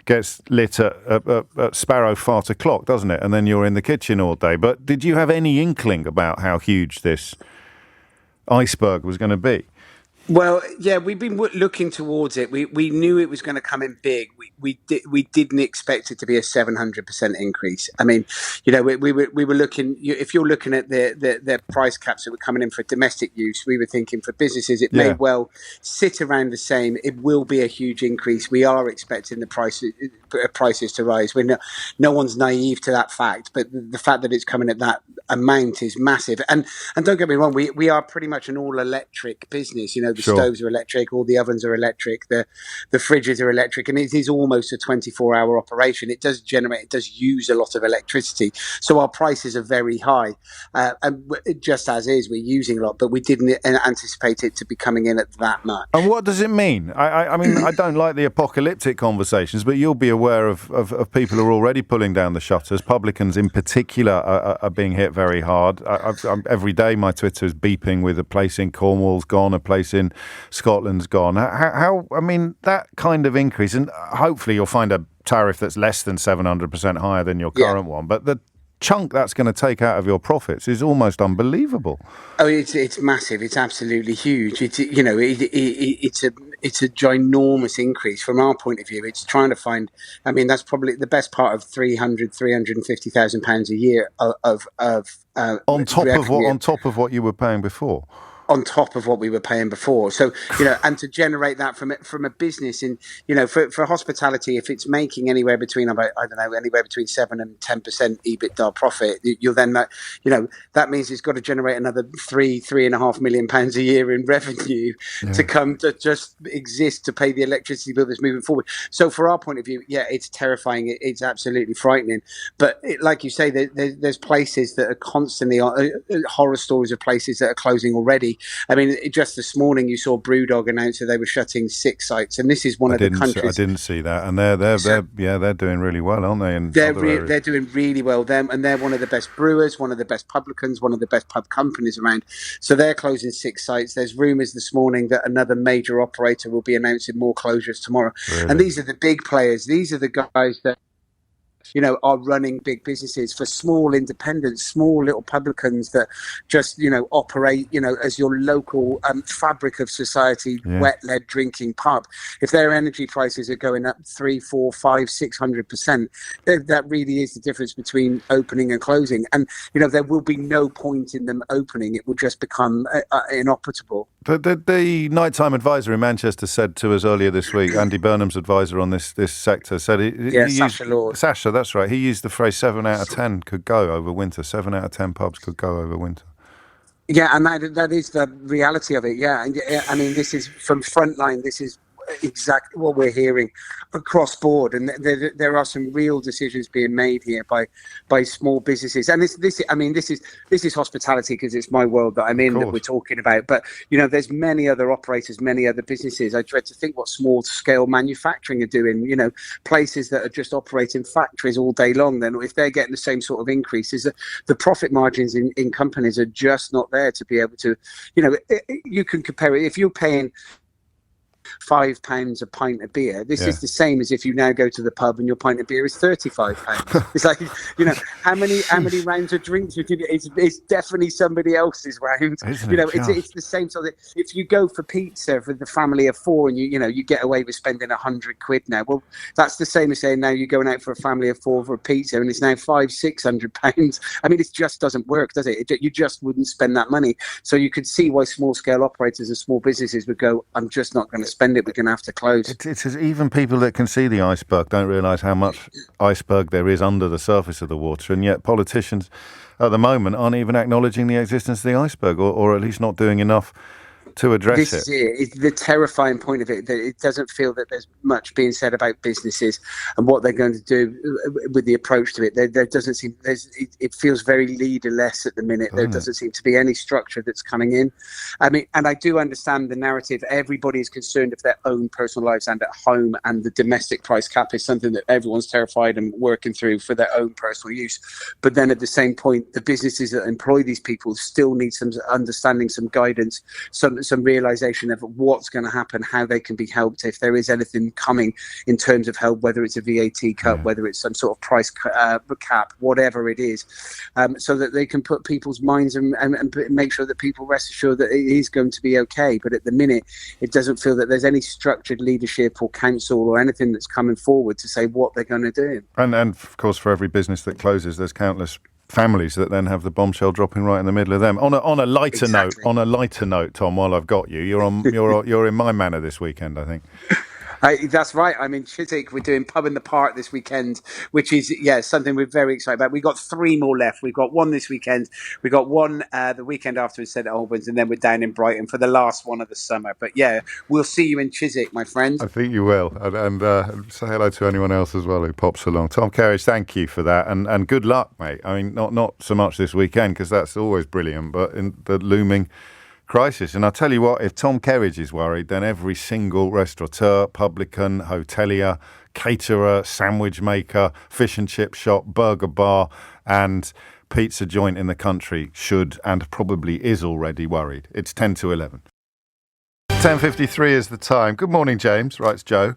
gets lit at Sparrow Fart o'clock, doesn't it? And then you're in the kitchen all day. But did you have any inkling about how huge this iceberg was going to be? Well, yeah, we've been looking towards it. We knew it was going to come in big. We didn't expect it to be a 700% increase. I mean, we were looking. If you're looking at the price caps that were coming in for domestic use, we were thinking for businesses it may well sit around the same. It will be a huge increase. We are expecting the prices to rise. No one's naive to that fact, but the fact that it's coming at that amount is massive. And don't get me wrong, we are pretty much an all electric business. The stoves are electric, all the ovens are electric, the fridges are electric, and it is almost a 24-hour operation. It does use a lot of electricity. So our prices are very high. And just as is, we're using a lot, but we didn't anticipate it to be coming in at that much. And what does it mean? I mean, I don't like the apocalyptic conversations, but you'll be aware of people who are already pulling down the shutters. Publicans in particular are being hit very hard. Every day my Twitter is beeping with a place in Cornwall's gone, a place in Scotland's gone. How I mean, that kind of increase, and hopefully you'll find a tariff that's less than 700% higher than your current one, but the chunk that's going to take out of your profits is almost unbelievable. Oh, it's massive. It's absolutely huge. It's a ginormous increase from our point of view. It's trying to find. I mean, that's probably the best part of £350,000 a year of on top of what you were paying before. On top of what we were paying before. So, and to generate that from a business in, for hospitality, if it's making anywhere between, anywhere between 7 and 10% EBITDA profit, you'll then, that means it's got to generate another £3.5 million a year in revenue to come to just exist to pay the electricity bill that's moving forward. So for our point of view, it's terrifying. It's absolutely frightening. But like you say, there's places that are constantly, horror stories of places that are closing already. I mean, just this morning you saw Brewdog announce that they were shutting 6 sites, and this is one of the countries. I didn't see that, and they're doing really well, aren't they? They're doing really well. And they're one of the best brewers, one of the best publicans, one of the best pub companies around. So they're closing 6 sites. There's rumours this morning that another major operator will be announcing more closures tomorrow. Really? And these are the big players. These are the guys that are running big businesses. For small independents, small little publicans that just, operate, as your local fabric of society, wet-led drinking pub. If their energy prices are going up 3, 4, 5, 600%, that really is the difference between opening and closing. And, there will be no point in them opening. It will just become inoperable. The nighttime advisor in Manchester said to us earlier this week, Andy Burnham's advisor on this sector, said Sasha Lord. Sasha, that's right. He used the phrase 7 out of 10 could go over winter. 7 out of 10 pubs could go over winter. Yeah, and that is the reality of it. Yeah, and I mean, this is from Frontline. This is exactly what we're hearing across board, and there are some real decisions being made here by small businesses. And this is hospitality, because it's my world that I'm in that we're talking about. But there's many other operators, many other businesses. I dread to think what small scale manufacturing are doing. Places that are just operating factories all day long. Then if they're getting the same sort of increases, the profit margins in companies are just not there to be able to. You can compare it if you're paying £5 a pint of beer. This is the same as if you now go to the pub and your pint of beer is £35. It's like, how many rounds of drinks would you get? It's definitely somebody else's round. It's the same sort of. If you go for pizza for the family of four and you get away with spending £100 now, well, that's the same as saying now you're going out for a family of four for a pizza and it's now £500-600. I mean, it just doesn't work, does it? You just wouldn't spend that money. So you could see why small scale operators and small businesses would go, I'm just not going to spend it, we're going to have to close. It's even people that can see the iceberg don't realise how much iceberg there is under the surface of the water, and yet politicians at the moment aren't even acknowledging the existence of the iceberg, or at least not doing enough to address this is it. It's the terrifying point of it, that it doesn't feel that there's much being said about businesses and what they're going to do with the approach to it. There doesn't seem it feels very leaderless at the minute. There doesn't seem to be any structure that's coming in. I mean, and I do understand the narrative. Everybody is concerned of their own personal lives and at home, and the domestic price cap is something that everyone's terrified and working through for their own personal use. But then at the same point, the businesses that employ these people still need some understanding, some guidance, some realization of what's going to happen, how they can be helped if there is anything coming in terms of help, whether it's a VAT cut, whether it's some sort of price cap, whatever it is, so that they can put people's minds and make sure that people rest assured that it is going to be okay. But at the minute, it doesn't feel that there's any structured leadership or council or anything that's coming forward to say what they're going to do. And of course, for every business that closes, there's countless families that then have the bombshell dropping right in the middle of them. On a lighter note, Tom, while I've got you, you're in my manor this weekend, I think. That's right. I'm in Chiswick. We're doing Pub in the Park this weekend, which is something we're very excited about. We've got 3 more left. We've got one this weekend. We've got one the weekend after in St Albans, and then we're down in Brighton for the last one of the summer. But we'll see you in Chiswick, my friend. I think you will. And say hello to anyone else as well who pops along. Tom Kerridge, thank you for that, and good luck, mate. I mean, not so much this weekend, because that's always brilliant, but in the looming crisis. And I'll tell you what, if Tom Kerridge is worried, then every single restaurateur, publican, hotelier, caterer, sandwich maker, fish and chip shop, burger bar and pizza joint in the country should, and probably is already worried. It's 10 to 11. 10:53 is the time. Good morning, James, writes Joe.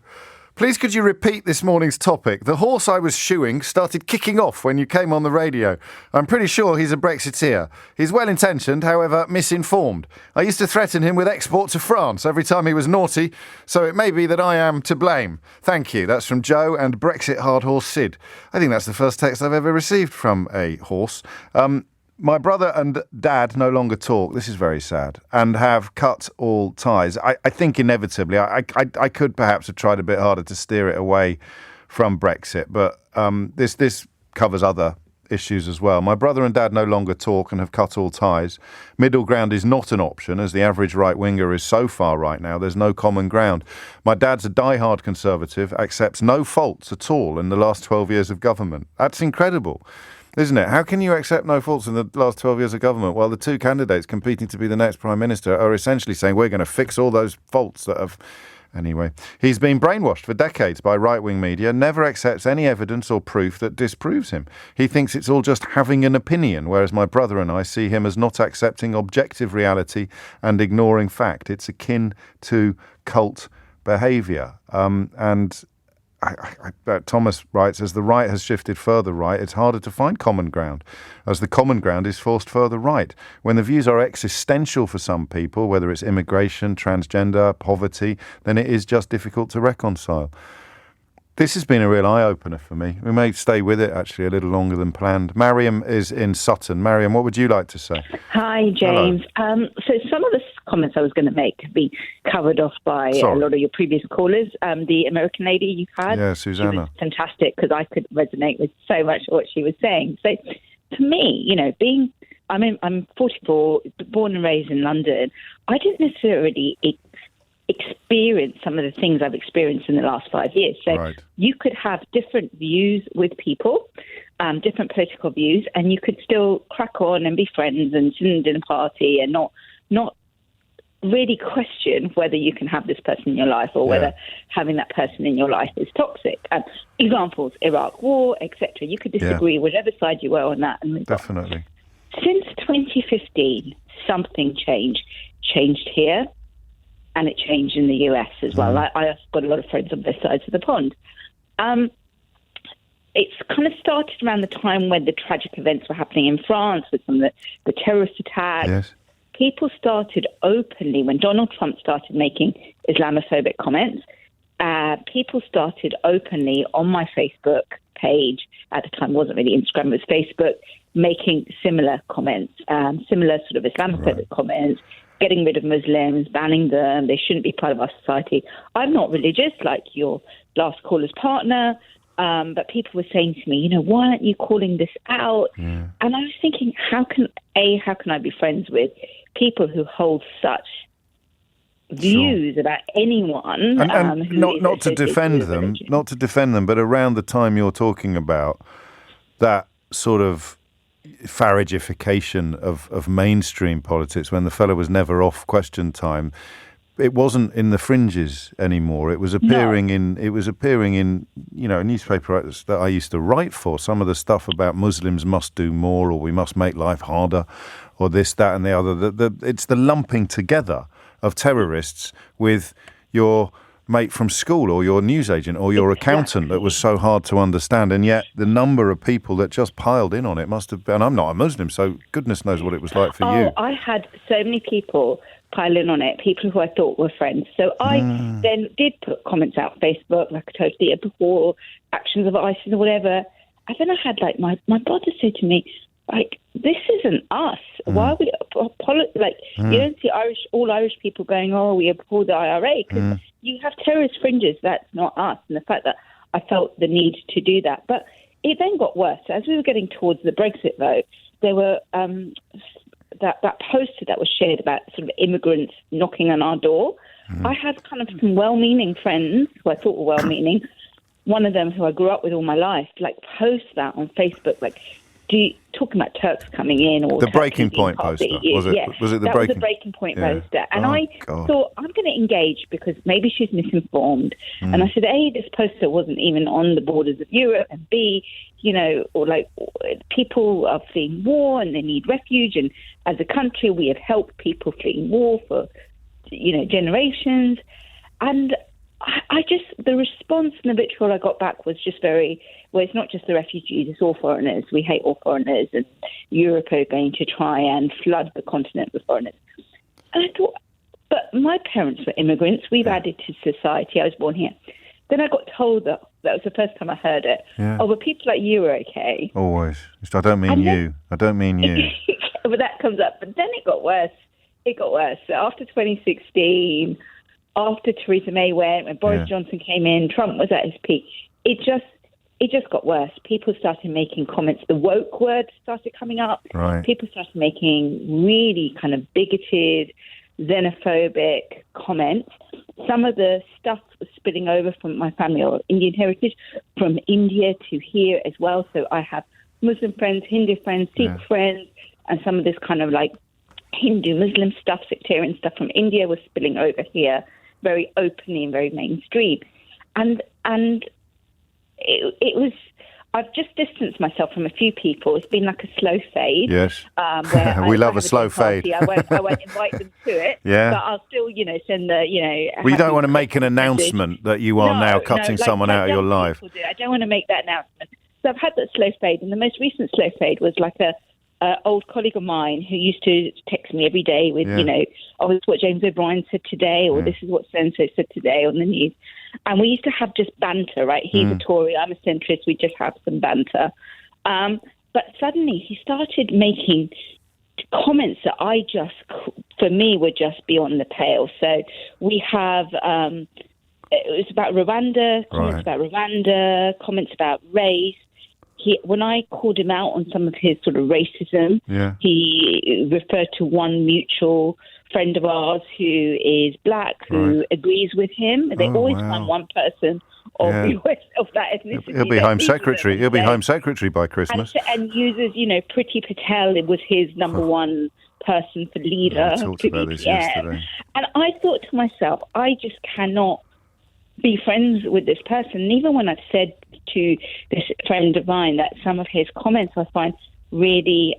Please could you repeat this morning's topic? The horse I was shoeing started kicking off when you came on the radio. I'm pretty sure he's a Brexiteer. He's well-intentioned, however misinformed. I used to threaten him with export to France every time he was naughty, so it may be that I am to blame. Thank you. That's from Joe and Brexit hard horse Sid. I think that's the first text I've ever received from a horse. My brother and dad no longer talk. This is very sad, and have cut all ties. I think inevitably, I could perhaps have tried a bit harder to steer it away from Brexit, but this covers other issues as well. My brother and dad no longer talk and have cut all ties. Middle ground is not an option, as the average right-winger is so far right now. There's no common ground. My dad's a die-hard Conservative, accepts no faults at all in the last 12 years of government. That's incredible, isn't it? How can you accept no faults in the last 12 years of government while the two candidates competing to be the next Prime Minister are essentially saying we're going to fix all those faults that have... Anyway, he's been brainwashed for decades by right-wing media, never accepts any evidence or proof that disproves him. He thinks it's all just having an opinion, whereas my brother and I see him as not accepting objective reality and ignoring fact. It's akin to cult behaviour. Thomas writes, as the right has shifted further right, it's harder to find common ground, as the common ground is forced further right. When the views are existential for some people, whether it's immigration, transgender, poverty, then it is just difficult to reconcile. This has been a real eye-opener for me. We may stay with it, actually, a little longer than planned. Mariam is in Sutton. Mariam, what would you like to say? Hi, James. So some of the comments I was going to make could be covered off by a lot of your previous callers. The American lady you had, Susanna. she was fantastic, because I could resonate with so much of what she was saying. So to me, I'm 44, born and raised in London. I didn't necessarily experience some of the things I've experienced in the last 5 years. So you could have different views with people, different political views, and you could still crack on and be friends and sit in a dinner party and not really question whether you can have this person in your life or whether having that person in your life is toxic. Examples, Iraq War, etc. You could disagree whatever side you were on that. And definitely. Since 2015, something changed here, and it changed in the US as well. I've got a lot of friends on both sides of the pond. It's kind of started around the time when the tragic events were happening in France with some of the terrorist attacks. Yes. People started openly, when Donald Trump started making Islamophobic comments, people started openly on my Facebook page, at the time it wasn't really Instagram, it was Facebook, making similar comments, similar sort of Islamophobic comments, getting rid of Muslims, banning them, they shouldn't be part of our society. I'm not religious like your last caller's partner, but people were saying to me, why aren't you calling this out? And I was thinking, how can I be friends with people who hold such views about anyone? And not to defend them, but around the time you're talking about, that sort of Faragification of mainstream politics, when the fellow was never off Question Time, it wasn't in the fringes anymore. It was appearing in newspapers that I used to write for. Some of the stuff about Muslims must do more, or we must make life harder, or this, that, and the other. It's the lumping together of terrorists with your mate from school or your newsagent or your accountant that was so hard to understand. And yet the number of people that just piled in on it must have been, and I'm not a Muslim, so goodness knows what it was like for you. I had so many people pile in on it, people who I thought were friends. So I then did put comments out on Facebook, like I told you before, actions of ISIS or whatever. And then I had my brother said to me, this isn't us. Why are we you don't see all Irish people going, we abhor the IRA, because you have terrorist fringes. That's not us. And the fact that I felt the need to do that. But it then got worse. As we were getting towards the Brexit vote, there were that poster that was shared about sort of immigrants knocking on our door. I had kind of some well-meaning friends who I thought were well-meaning. One of them who I grew up with all my life, post that on Facebook, talking about Turks coming in, or the Breaking Point poster. Was it the Breaking Point poster? And I thought, I'm going to engage because maybe she's misinformed. And I said, A, this poster wasn't even on the borders of Europe, and B, people are fleeing war and they need refuge, and as a country we have helped people fleeing war for generations. And I just, the response and the vitriol I got back was just it's not just the refugees, it's all foreigners. We hate all foreigners, and Europe are going to try and flood the continent with foreigners. And I thought, but my parents were immigrants. We've added to society. I was born here. Then I got told that was the first time I heard it. Yeah. But people like you are okay. Always. I don't mean you. I don't mean you. But that comes up. But then it got worse. So after 2016, after Theresa May went, when Boris Johnson came in, Trump was at his peak. It just got worse. People started making comments. The woke word started coming up. Right. People started making really kind of bigoted, xenophobic comments. Some of the stuff was spilling over from my family or Indian heritage, from India to here as well. So I have Muslim friends, Hindu friends, Sikh friends, and some of this kind of Hindu Muslim stuff, sectarian stuff from India was spilling over here very openly and very mainstream. And it was, I've just distanced myself from a few people. It's been like a slow fade. Yes. Where we love a slow fade. I won't invite them to it. Yeah. But I'll still, send the, Well, you don't want to make an announcement that you are now cutting someone out of your life. I don't want to make that announcement. So I've had that slow fade. And the most recent slow fade was a old colleague of mine who used to text me every day with, this is what James O'Brien said today, or this is what so-and-so said today on the news. And we used to have just banter, right? He's a Tory, I'm a centrist, we just have some banter. But suddenly he started making comments that for me, were just beyond the pale. So we have, it was about Rwanda, comments about race. When I called him out on some of his sort of racism, he referred to one mutual friend of ours who is black who agrees with him. They always find one person of that ethnicity. He'll be Home Secretary. He'll be Home Secretary by Christmas. And uses, Priti Patel was his number one person for leader. I talked about this yesterday. And I thought to myself, I just cannot be friends with this person. And even when I've said to this friend of mine that some of his comments I find really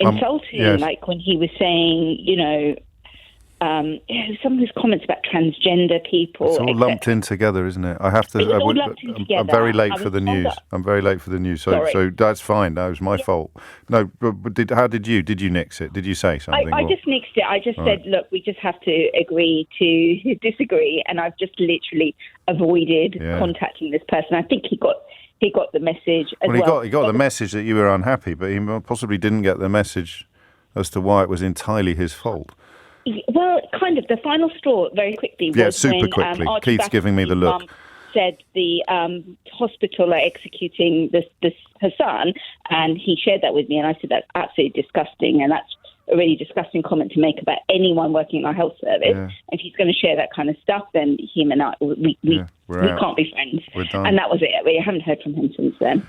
insulting, like when he was saying, some of his comments about transgender people. It's all lumped in together, isn't it? I have to. I'm very late for the news. I'm very late for the news, so that's fine. That was my fault. No, but how did you? Did you nix it? Did you say something? I just nixed it. I just said, look, we just have to agree to disagree, and I've just literally avoided contacting this person. I think he got the message as well. He got the message that you were unhappy, but he possibly didn't get the message as to why it was entirely his fault. Well, kind of. The final straw, very quickly, was super quickly. Keith's giving me the look. Said the hospital are executing her son, and he shared that with me, and I said that's absolutely disgusting, and that's a really disgusting comment to make about anyone working in our health service. Yeah. If he's going to share that kind of stuff, then him and I, we can't be friends. We're done. And that was it. We haven't heard from him since then.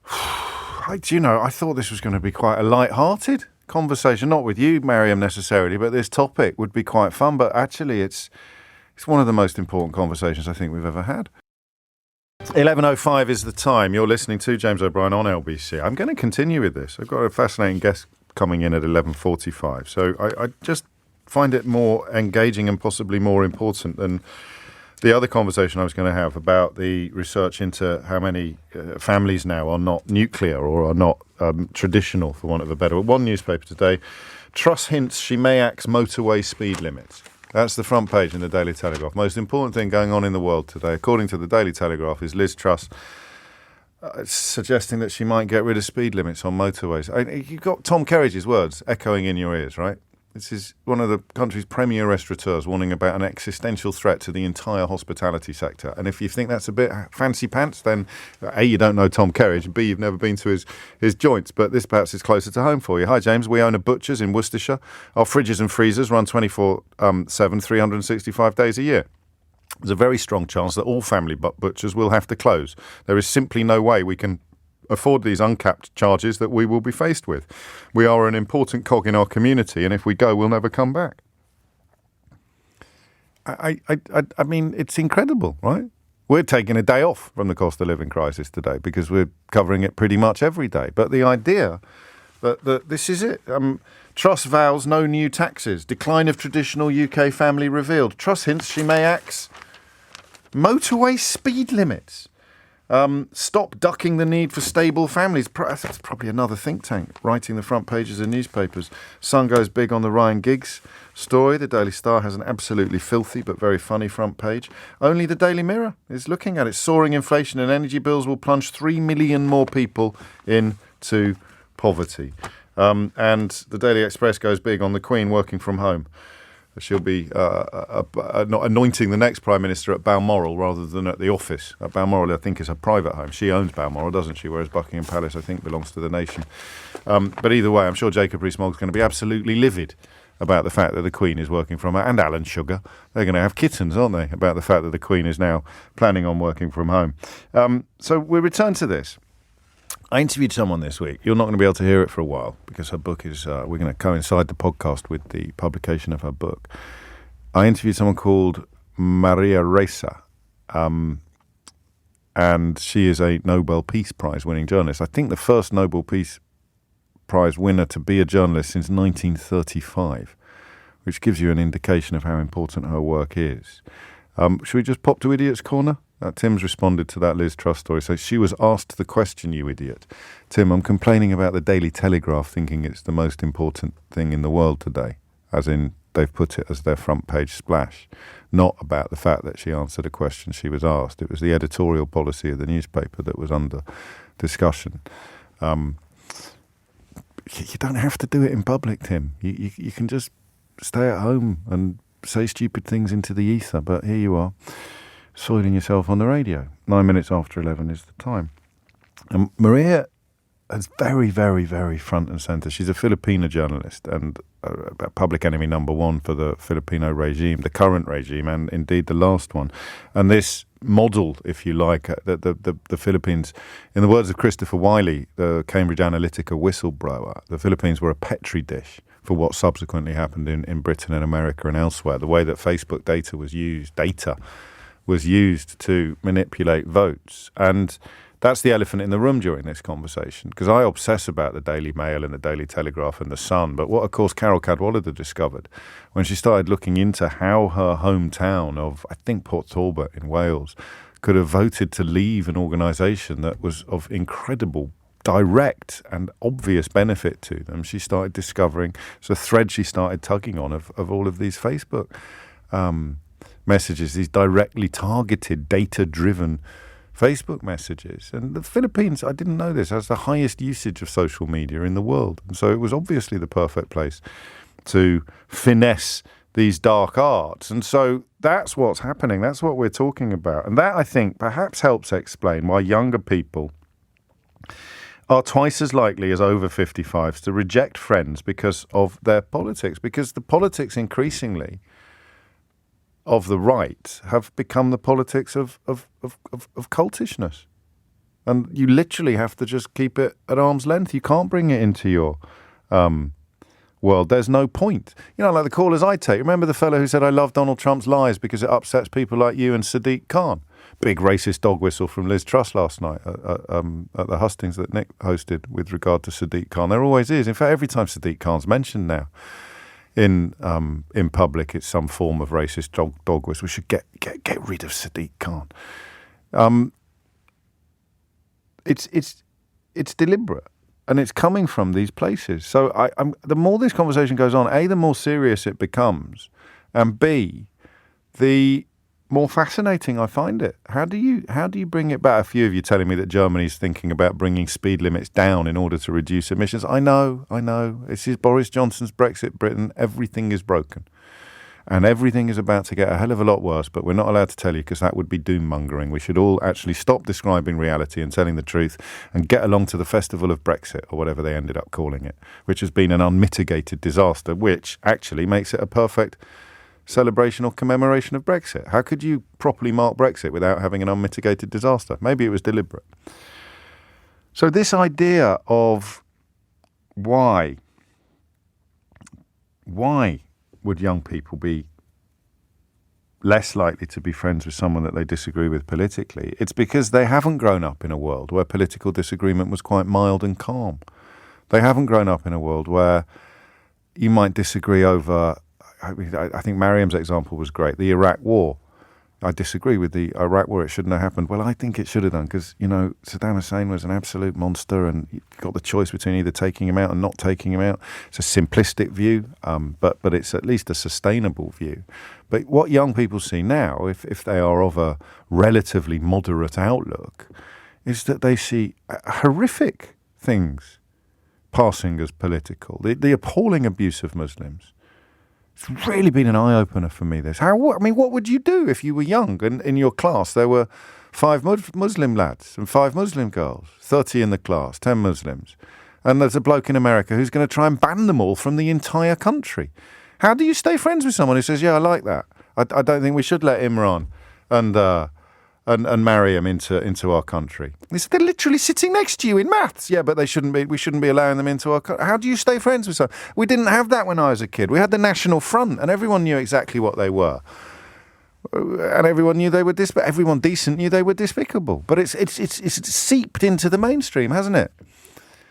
I thought this was going to be quite a light-hearted conversation, not with you, Mariam, necessarily, but this topic would be quite fun. But actually, it's one of the most important conversations I think we've ever had. 11:05 is the time. You're listening to James O'Brien on LBC. I'm going to continue with this. I've got a fascinating guest coming in at 11:45. So I just find it more engaging and possibly more important than the other conversation I was going to have about the research into how many families now are not nuclear or are not traditional, for want of a better word. One newspaper today, Truss hints she may axe motorway speed limits. That's the front page in the Daily Telegraph. Most important thing going on in the world today, according to the Daily Telegraph, is Liz Truss suggesting that she might get rid of speed limits on motorways. You've got Tom Kerridge's words echoing in your ears, right? This is one of the country's premier restaurateurs warning about an existential threat to the entire hospitality sector. And if you think that's a bit fancy pants, then A, you don't know Tom Kerridge, and B, you've never been to his joints. But this perhaps is closer to home for you. Hi, James. We own a butcher's in Worcestershire. Our fridges and freezers run 24/7, 365 days a year. There's a very strong chance that all family butchers will have to close. There is simply no way we can afford these uncapped charges that we will be faced with. We are an important cog in our community, and if we go, we'll never come back. I mean, it's incredible, right? We're taking a day off from the cost of living crisis today because we're covering it pretty much every day. But the idea that this is it. Truss vows no new taxes. Decline of traditional UK family revealed. Truss hints she may axe motorway speed limits. Stop ducking the need for stable families. That's probably another think tank writing the front pages of newspapers. Sun goes big on the Ryan Giggs story. The Daily Star has an absolutely filthy but very funny front page. Only the Daily Mirror is looking at it. Soaring inflation and energy bills will plunge 3 million more people into poverty. And the Daily Express goes big on the Queen working from home. She'll be anointing the next Prime Minister at Balmoral rather than at the office. Balmoral, I think, is her private home. She owns Balmoral, doesn't she? Whereas Buckingham Palace, I think, belongs to the nation. But either way, I'm sure Jacob Rees-Mogg's going to be absolutely livid about the fact that the Queen is working from home. And Alan Sugar. They're going to have kittens, aren't they, about the fact that the Queen is now planning on working from home. So we return to this. I interviewed someone this week. You're not going to be able to hear it for a while because her book is, we're going to coincide the podcast with the publication of her book. I interviewed someone called Maria Ressa, and she is a Nobel Peace Prize winning journalist. I think the first Nobel Peace Prize winner to be a journalist since 1935, which gives you an indication of how important her work is. Should we just pop to Idiot's Corner? Tim's responded to that Liz Truss story. So she was asked the question, you idiot. Tim, I'm complaining about the Daily Telegraph thinking it's the most important thing in the world today, as in they've put it as their front page splash, not about the fact that she answered a question she was asked. It was the editorial policy of the newspaper that was under discussion. You don't have to do it in public, Tim. You can just stay at home and say stupid things into the ether, but here you are, soiling yourself on the radio. 9 minutes after 11 is the time. And Maria is very, very, very front and center. She's a Filipino journalist and public enemy number one for the Filipino regime, the current regime, and indeed the last one. And this model, if you like, the Philippines, in the words of Christopher Wiley, the Cambridge Analytica whistleblower, the Philippines were a petri dish for what subsequently happened in Britain and America and elsewhere. The way that Facebook data was used to manipulate votes. And that's the elephant in the room during this conversation, because I obsess about the Daily Mail and the Daily Telegraph and the Sun. But what, of course, Carol Cadwallader discovered when she started looking into how her hometown of, I think, Port Talbot in Wales could have voted to leave an organisation that was of incredible direct and obvious benefit to them, she started discovering, it's a thread she started tugging on of all of these Facebook messages, these directly targeted, data-driven Facebook messages. And the Philippines, I didn't know this, has the highest usage of social media in the world. And so it was obviously the perfect place to finesse these dark arts. And so that's what's happening. That's what we're talking about. And that, I think, perhaps helps explain why younger people are twice as likely as over 55s to reject friends because of their politics, because the politics increasingly of the right have become the politics of cultishness. And you literally have to just keep it at arm's length. You can't bring it into your world. There's no point. You know, like the callers I take. Remember the fellow who said, I love Donald Trump's lies because it upsets people like you and Sadiq Khan? Big racist dog whistle from Liz Truss last night at the hustings that Nick hosted with regard to Sadiq Khan. There always is. In fact, every time Sadiq Khan's mentioned now in public, it's some form of racist dog whistle. We should get rid of Sadiq Khan. It's deliberate, and it's coming from these places. So the more this conversation goes on, A, the more serious it becomes, and B, the more fascinating I find it. How do you bring it back? A few of you telling me that Germany's thinking about bringing speed limits down in order to reduce emissions. I know. This is Boris Johnson's Brexit Britain. Everything is broken. And everything is about to get a hell of a lot worse, but we're not allowed to tell you because that would be doom-mongering. We should all actually stop describing reality and telling the truth and get along to the festival of Brexit, or whatever they ended up calling it, which has been an unmitigated disaster, which actually makes it a perfect celebration or commemoration of Brexit. How could you properly mark Brexit without having an unmitigated disaster? Maybe it was deliberate. So this idea of why would young people be less likely to be friends with someone that they disagree with politically? It's because they haven't grown up in a world where political disagreement was quite mild and calm. They haven't grown up in a world where you might disagree over, I think Mariam's example was great, the Iraq War. I disagree with the Iraq War. It shouldn't have happened. Well, I think it should have done because, Saddam Hussein was an absolute monster and you got the choice between either taking him out and not taking him out. It's a simplistic view, but it's at least a sustainable view. But what young people see now, if they are of a relatively moderate outlook, is that they see horrific things passing as political. The appalling abuse of Muslims. It's really been an eye-opener for me, this. What would you do if you were young and in your class there were 5 Muslim lads and 5 Muslim girls, 30 in the class, 10 Muslims, and there's a bloke in America who's going to try and ban them all from the entire country? How do you stay friends with someone who says, yeah, I like that. I don't think we should let Imran and marry him into our country? They're literally sitting next to you in maths. Yeah, but we shouldn't be allowing them into our country. How do you stay friends with someone? We didn't have that when I was a kid. We had the National Front, and everyone knew exactly what they were. And everyone knew they were everyone decent knew they were despicable. But it's seeped into the mainstream, hasn't it?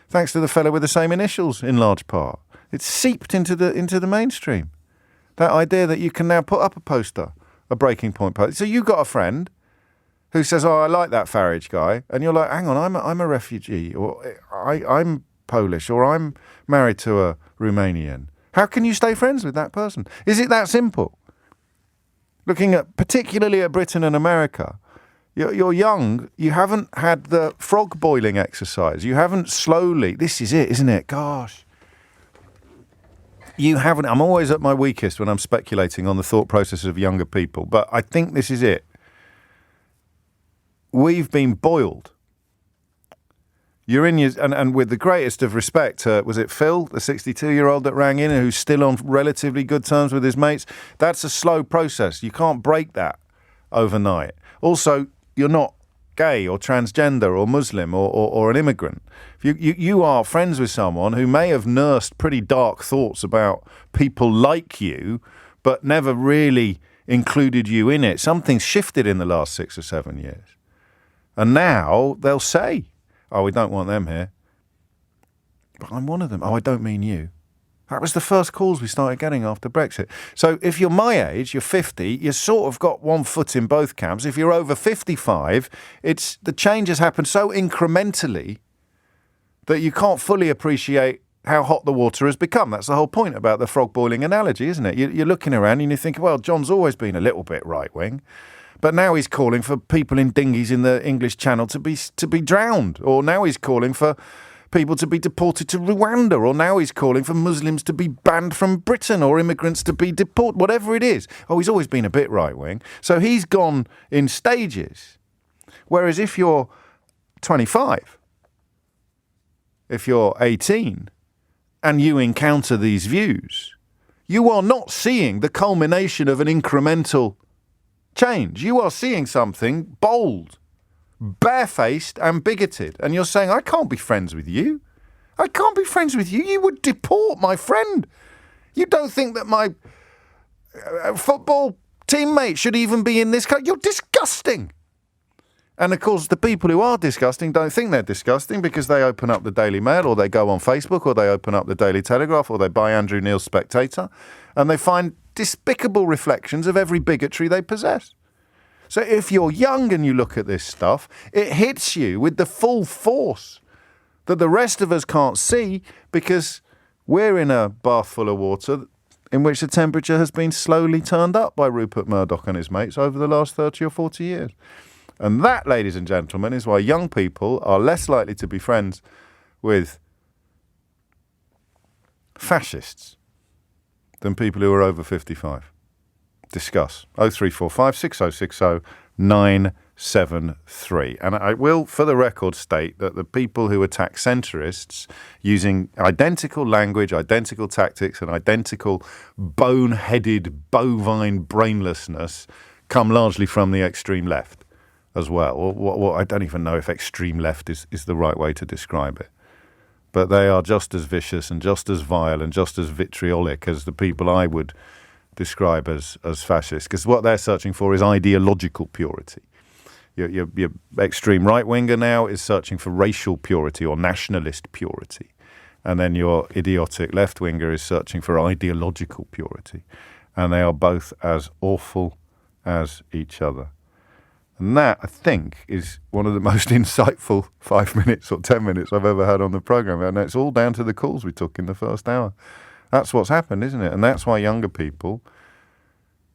Thanks to the fellow with the same initials, in large part. It's seeped into the mainstream. That idea that you can now put up a poster, a breaking point poster. So you've got a friend who says, oh, I like that Farage guy. And you're like, hang on, I'm a refugee, or I'm Polish, or I'm married to a Romanian. How can you stay friends with that person? Is it that simple? Looking particularly at Britain and America, you're young, you haven't had the frog boiling exercise. You haven't slowly, this is it, isn't it? Gosh. You haven't, I'm always at my weakest when I'm speculating on the thought processes of younger people, but I think this is it. We've been boiled You're in your, and with the greatest of respect, was it Phil, the 62-year-old that rang in, who's still on relatively good terms with his mates? That's a slow process. You can't break that overnight. Also, you're not gay or transgender or Muslim or an immigrant. You are friends with someone who may have nursed pretty dark thoughts about people like you, but never really included you in it. Something's shifted in the last 6 or 7 years. And now they'll say, oh, we don't want them here. But I'm one of them. Oh, I don't mean you. That was the first calls we started getting after Brexit. So if you're my age, you're 50, you sort of got one foot in both camps. If you're over 55, the change has happened so incrementally that you can't fully appreciate how hot the water has become. That's the whole point about the frog boiling analogy, isn't it? You're looking around and you're thinking, well, John's always been a little bit right-wing, but now he's calling for people in dinghies in the English Channel to be drowned, or now he's calling for people to be deported to Rwanda, or now he's calling for Muslims to be banned from Britain or immigrants to be deported, whatever it is. Oh, he's always been a bit right-wing. So he's gone in stages. Whereas if you're 25, if you're 18, and you encounter these views, you are not seeing the culmination of an incremental change. You are seeing something bold, barefaced and bigoted. And you're saying, I can't be friends with you. I can't be friends with you. You would deport my friend. You don't think that my football teammate should even be in this country. You're disgusting. And of course, the people who are disgusting don't think they're disgusting because they open up the Daily Mail or they go on Facebook or they open up the Daily Telegraph or they buy Andrew Neil's Spectator and they find despicable reflections of every bigotry they possess. So if you're young and you look at this stuff, it hits you with the full force that the rest of us can't see because we're in a bath full of water in which the temperature has been slowly turned up by Rupert Murdoch and his mates over the last 30 or 40 years. And that, ladies and gentlemen, is why young people are less likely to be friends with fascists than people who are over 55. Discuss. 0345 6060 973. And I will, for the record, state that the people who attack centrists using identical language, identical tactics, and identical boneheaded bovine brainlessness come largely from the extreme left as well. I don't even know if extreme left is the right way to describe it. But they are just as vicious and just as vile and just as vitriolic as the people I would describe as fascists, because what they're searching for is ideological purity. Your extreme right-winger now is searching for racial purity or nationalist purity. And then your idiotic left-winger is searching for ideological purity. And they are both as awful as each other. And that, I think, is one of the most insightful 5 minutes or 10 minutes I've ever had on the programme. And it's all down to the calls we took in the first hour. That's what's happened, isn't it? And that's why younger people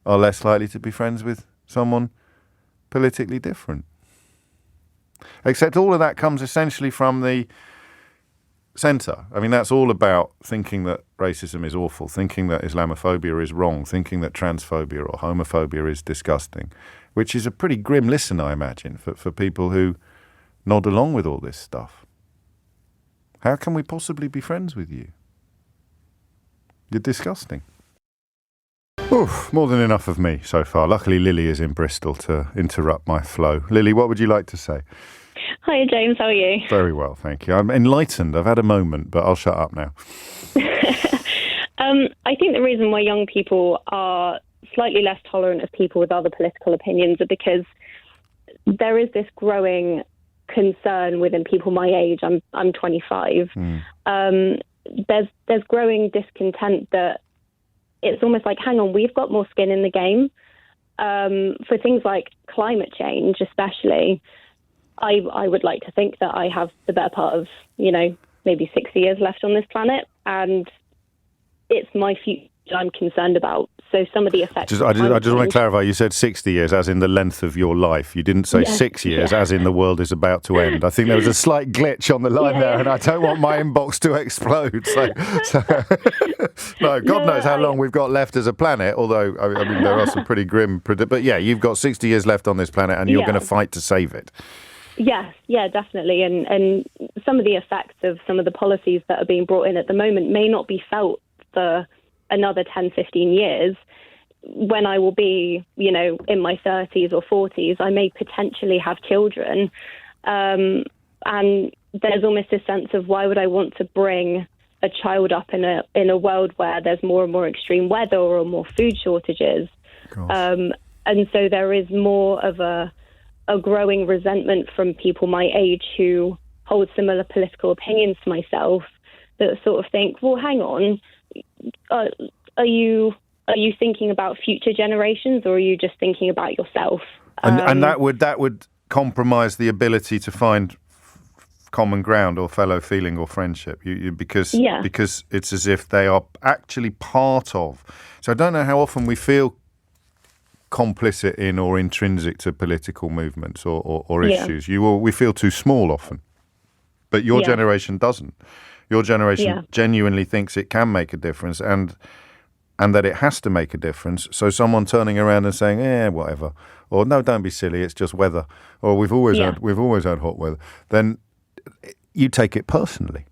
are less likely to be friends with someone politically different. Except all of that comes essentially from the centre. I mean, that's all about thinking that racism is awful, thinking that Islamophobia is wrong, thinking that transphobia or homophobia is disgusting, which is a pretty grim listen, I imagine, for people who nod along with all this stuff. How can we possibly be friends with you? You're disgusting. Oof, more than enough of me so far. Luckily, Lily is in Bristol to interrupt my flow. Lily, what would you like to say? Hi, James. How are you? Very well, thank you. I'm enlightened. I've had a moment, but I'll shut up now. I think the reason why young people are slightly less tolerant of people with other political opinions are because there is this growing concern within people my age. I'm 25. There's growing discontent that it's almost like, hang on, we've got more skin in the game. For things like climate change, especially, I would like to think that I have the better part of, maybe 60 years left on this planet, and it's my future I'm concerned about. So some of the effects... I just want to clarify, you said 60 years as in the length of your life. You didn't say 6 years as in the world is about to end. I think there was a slight glitch on the line there, and I don't want my inbox to explode. No, God knows how long we've got left as a planet, although, I mean, there are some pretty grim... But yeah, you've got 60 years left on this planet, and you're going to fight to save it. Yes, yeah, definitely. And some of the effects of some of the policies that are being brought in at the moment may not be felt for another 10, 15 years. When I will be, in my 30s or 40s, I may potentially have children. And there's almost a sense of, why would I want to bring a child up in a world where there's more and more extreme weather or more food shortages? And so there is more of a growing resentment from people my age who hold similar political opinions to myself, that sort of think, well, hang on, are you thinking about future generations, or are you just thinking about yourself? And that would compromise the ability to find common ground or fellow feeling or friendship, because it's as if they are actually part of. So I don't know how often we feel complicit in or intrinsic to political movements or issues. We feel too small often, but your generation doesn't. Your generation genuinely thinks it can make a difference, and that it has to make a difference. So someone turning around and saying, whatever, or no, don't be silly, it's just weather, or we've always had hot weather, then you take it personally.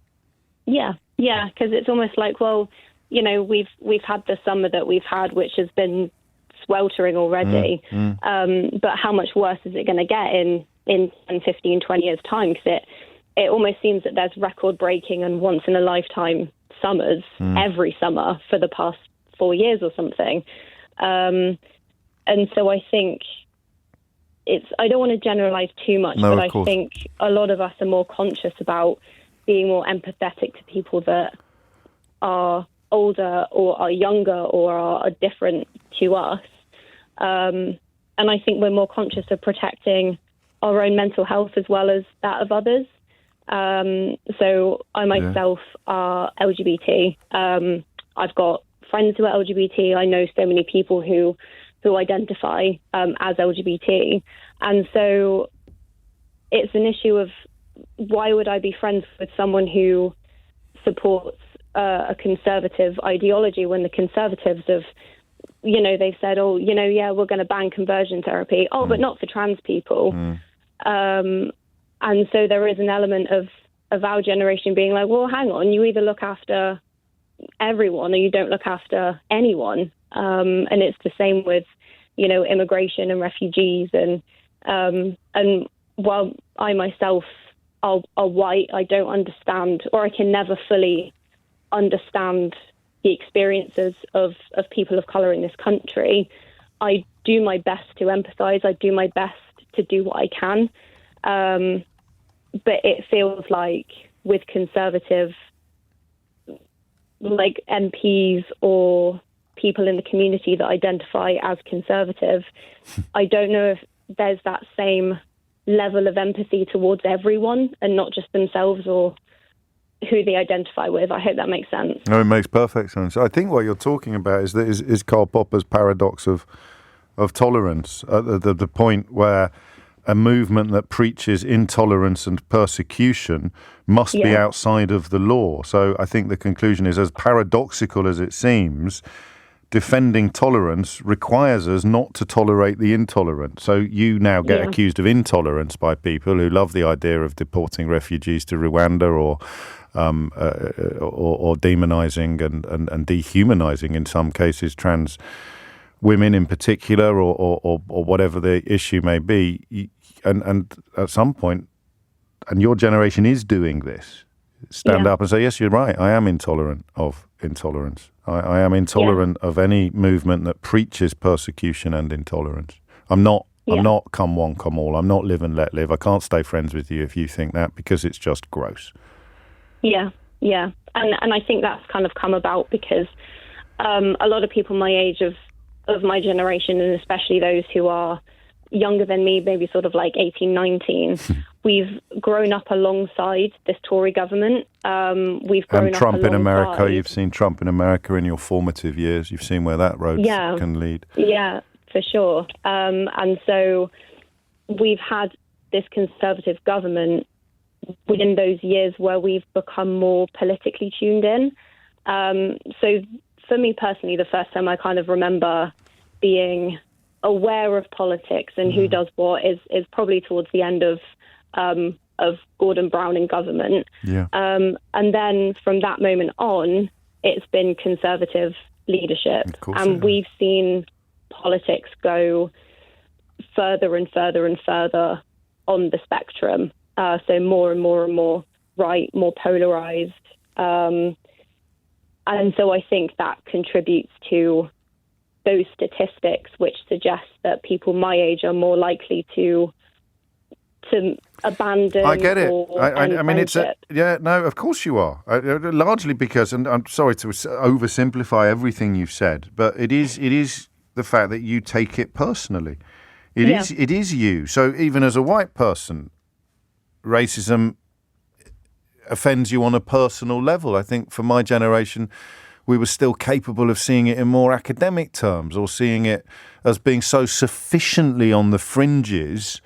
Yeah, because it's almost like, well, we've had the summer that we've had, which has been sweltering already. But how much worse is it going to get in 10, 15, 20 years' time? Because it almost seems that there's record-breaking and once-in-a-lifetime summers every summer for the past 4 years or something. And so I think I don't want to generalize too much, but I think a lot of us are more conscious about being more empathetic to people that are older or are younger or are different to us. And I think we're more conscious of protecting our own mental health as well as that of others. So I myself are LGBT. I've got friends who are LGBT. I know so many people who identify as LGBT. And so it's an issue of, why would I be friends with someone who supports a conservative ideology when the Conservatives have, they've said, we're going to ban conversion therapy. But not for trans people. And so there is an element of our generation being like, well, hang on, you either look after everyone or you don't look after anyone. And it's the same with, immigration and refugees. And while I myself are white, I don't understand, or I can never fully understand the experiences of people of colour in this country. I do my best to empathise. I do my best to do what I can. But it feels like with Conservative, like MPs or people in the community that identify as Conservative, I don't know if there's that same level of empathy towards everyone and not just themselves or who they identify with. I hope that makes sense. No, it makes perfect sense. I think what you're talking about is Karl Popper's paradox of tolerance, the point where a movement that preaches intolerance and persecution must be outside of the law. So I think the conclusion is, as paradoxical as it seems, defending tolerance requires us not to tolerate the intolerant. So you now get accused of intolerance by people who love the idea of deporting refugees to Rwanda or demonizing and dehumanizing, in some cases, trans women in particular, or whatever the issue may be. And at some point, and your generation is doing this, stand up and say, yes, you're right, I am intolerant of intolerance. I am intolerant of any movement that preaches persecution and intolerance. I'm not come one, come all. I'm not live and let live. I can't stay friends with you if you think that, because it's just gross. Yeah. And I think that's kind of come about because a lot of people my age of my generation, and especially those who are younger than me, maybe sort of like 18, 19, we've grown up alongside this Tory government. We've grown and up Trump in America. alongside. You've seen Trump in America in your formative years. You've seen where that road can lead. Yeah, for sure. And so we've had this Conservative government within those years where we've become more politically tuned in. So for me personally, the first time I kind of remember being aware of politics and who does what is probably towards the end of of Gordon Brown in government. Yeah. And then from that moment on, it's been Conservative leadership. Of course And it we've seen politics go further and further and further on the spectrum. So more and more and more right, more polarized. And so I think that contributes to those statistics, which suggest that people my age are more likely to abandon. I get it. Or I mean, it's friendship. no, of course you are. Largely because, and I'm sorry to oversimplify everything you've said, but it is the fact that you take it personally. It is you. So even as a white person, racism offends you on a personal level. I think for my generation, we were still capable of seeing it in more academic terms, or seeing it as being so sufficiently on the fringes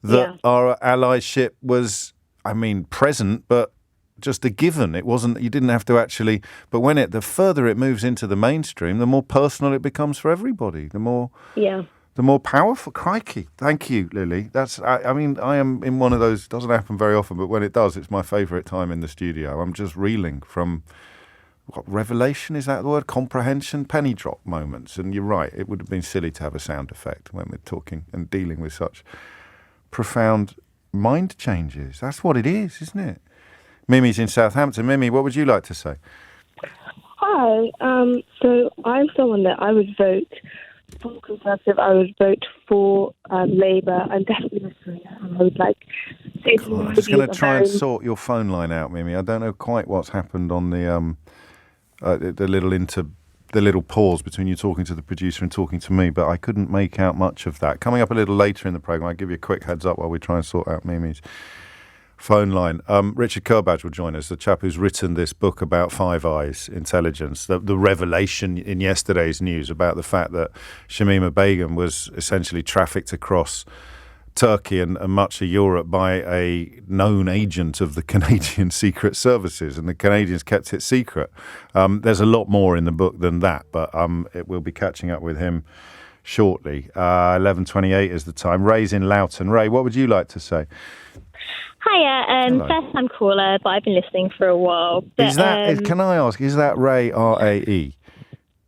that our allyship was, I mean, present, but just a given. It wasn't, you didn't have to actually, but when the further it moves into the mainstream, the more personal it becomes for everybody, the more powerful. Crikey. Thank you, Lily. I mean, I am in one of those, doesn't happen very often, but when it does, it's my favourite time in the studio. I'm just reeling from, what, revelation, is that the word? Comprehension? Penny drop moments. And you're right, it would have been silly to have a sound effect when we're talking and dealing with such profound mind changes. That's what it is, isn't it? Mimi's in Southampton. Mimi, what would you like to say? Hi. So I'm someone that I would vote for Conservative. I would vote for Labour. I'm definitely a Syrian. And I would say to I'm just going to try and sort your phone line out, Mimi. I don't know quite what's happened on the little pause between you talking to the producer and talking to me, but I couldn't make out much of that. Coming up a little later in the programme, I'll give you a quick heads up while we try and sort out Mimi's phone line. Richard Kerbadge will join us, the chap who's written this book about Five Eyes intelligence, the revelation in yesterday's news about the fact that Shamima Begum was essentially trafficked across Turkey and much of Europe by a known agent of the Canadian Secret Services, and the Canadians kept it secret. There's a lot more in the book than that, but we'll be catching up with him shortly. 11:28 is the time. Ray's in Loughton. Ray, what would you like to say? Hiya, first time caller, but I've been listening for a while. But, Can I ask, is that Ray, R-A-E?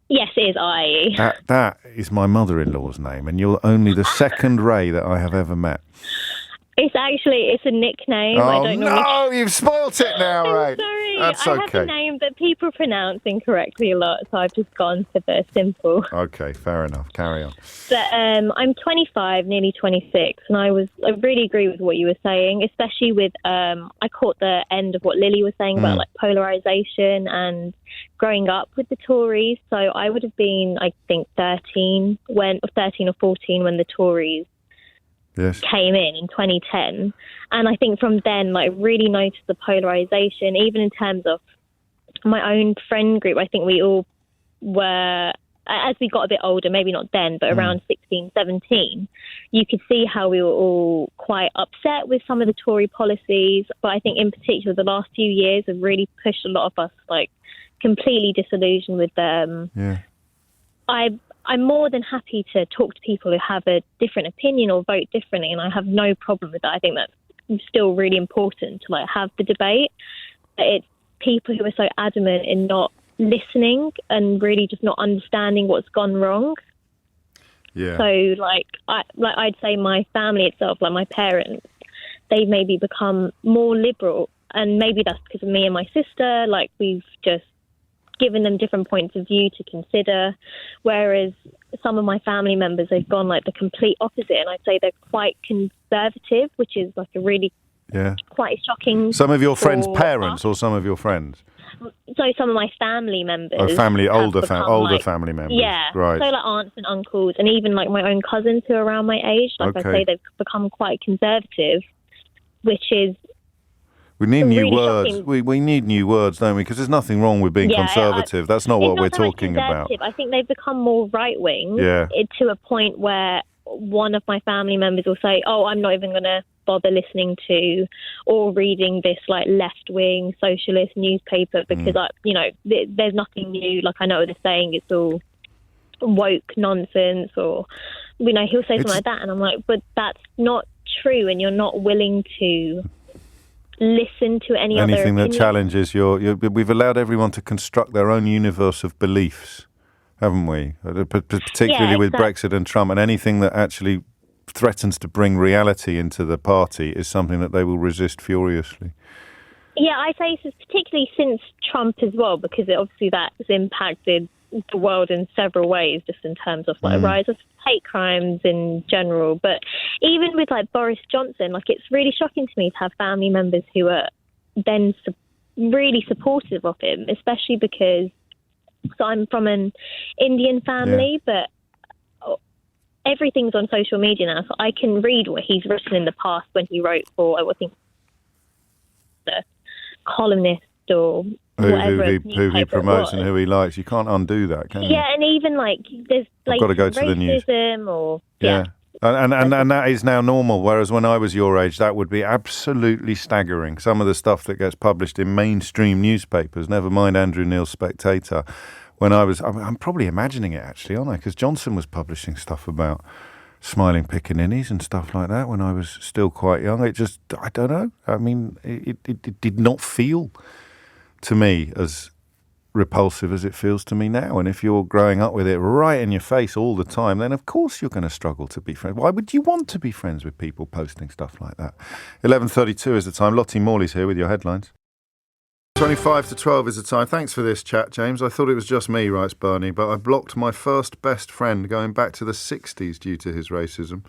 Yes, it is IE. That is my mother-in-law's name, and you're only the second Ray that I have ever met. It's a nickname. Oh, I don't know. You've spoilt it now, Ray. I'm sorry. That's I okay. have a name that people pronounce incorrectly a lot, so I've just gone for the simple. Okay, fair enough. Carry on. But I'm 25, nearly 26, and I really agree with what you were saying, especially with I caught the end of what Lily was saying about polarisation and growing up with the Tories. So I would have been, I think, 13 or 14 when the Tories came in 2010, and I think from then really noticed the polarisation, even in terms of my own friend group. I think we all were, as we got a bit older, maybe not then, but around 16, 17, you could see how we were all quite upset with some of the Tory policies. But I think in particular the last few years have really pushed a lot of us completely disillusioned with them. I'm more than happy to talk to people who have a different opinion or vote differently, and I have no problem with that. I think that's still really important to have the debate. But it's people who are so adamant in not listening and really just not understanding what's gone wrong. Yeah. So I'd say my family itself, my parents, they've maybe become more liberal, and maybe that's because of me and my sister. We've just given them different points of view to consider, whereas some of my family members have gone the complete opposite, and I'd say they're quite conservative, which is a really quite shocking. Some of your friends' parents, or some of your friends? So some of my family members. Older family members. Yeah, right. So aunts and uncles, and even my own cousins who are around my age. I say they've become quite conservative, which is. We need new words. We need new words, don't we? Because there's nothing wrong with being conservative. That's not what we're talking about. I think they've become more right-wing to a point where one of my family members will say, "Oh, I'm not even going to bother listening to or reading this left-wing socialist newspaper because there's nothing new. I know what they're saying. It's all woke nonsense," or he'll say something like that, and I'm like, "But that's not true, and you're not willing to listen to anything other that challenges we've allowed everyone to construct their own universe of beliefs, haven't we? Particularly with Brexit and Trump, and anything that actually threatens to bring reality into the party is something that they will resist furiously. Yeah, I say this particularly since Trump as well, because obviously that's impacted the world in several ways, just in terms of like rise of hate crimes in general. But even with like Boris Johnson, like it's really shocking to me to have family members who are then really supportive of him, especially because I'm from an Indian family, but everything's on social media now, so I can read what he's written in the past when he wrote for, I think, the columnist or whatever. Who he promotes and who he likes. You can't undo that, can you? Yeah, and even like there's like got to go to the news. Or And that is now normal, whereas when I was your age, that would be absolutely staggering. Some of the stuff that gets published in mainstream newspapers, never mind Andrew Neil's Spectator. I'm probably imagining it actually, aren't I? Because Johnson was publishing stuff about smiling pickaninnies and stuff like that when I was still quite young. It just, I don't know. I mean, it did not feel to me as repulsive as it feels to me now. And if you're growing up with it right in your face all the time, then of course you're going to struggle to be friends. Why would you want to be friends with people posting stuff like that? 11:32 is the time. Lottie Morley's here with your headlines. 25 to 12 is the time. Thanks for this chat, James. I thought it was just me, writes Bernie, but I blocked my first best friend going back to the 60s due to his racism,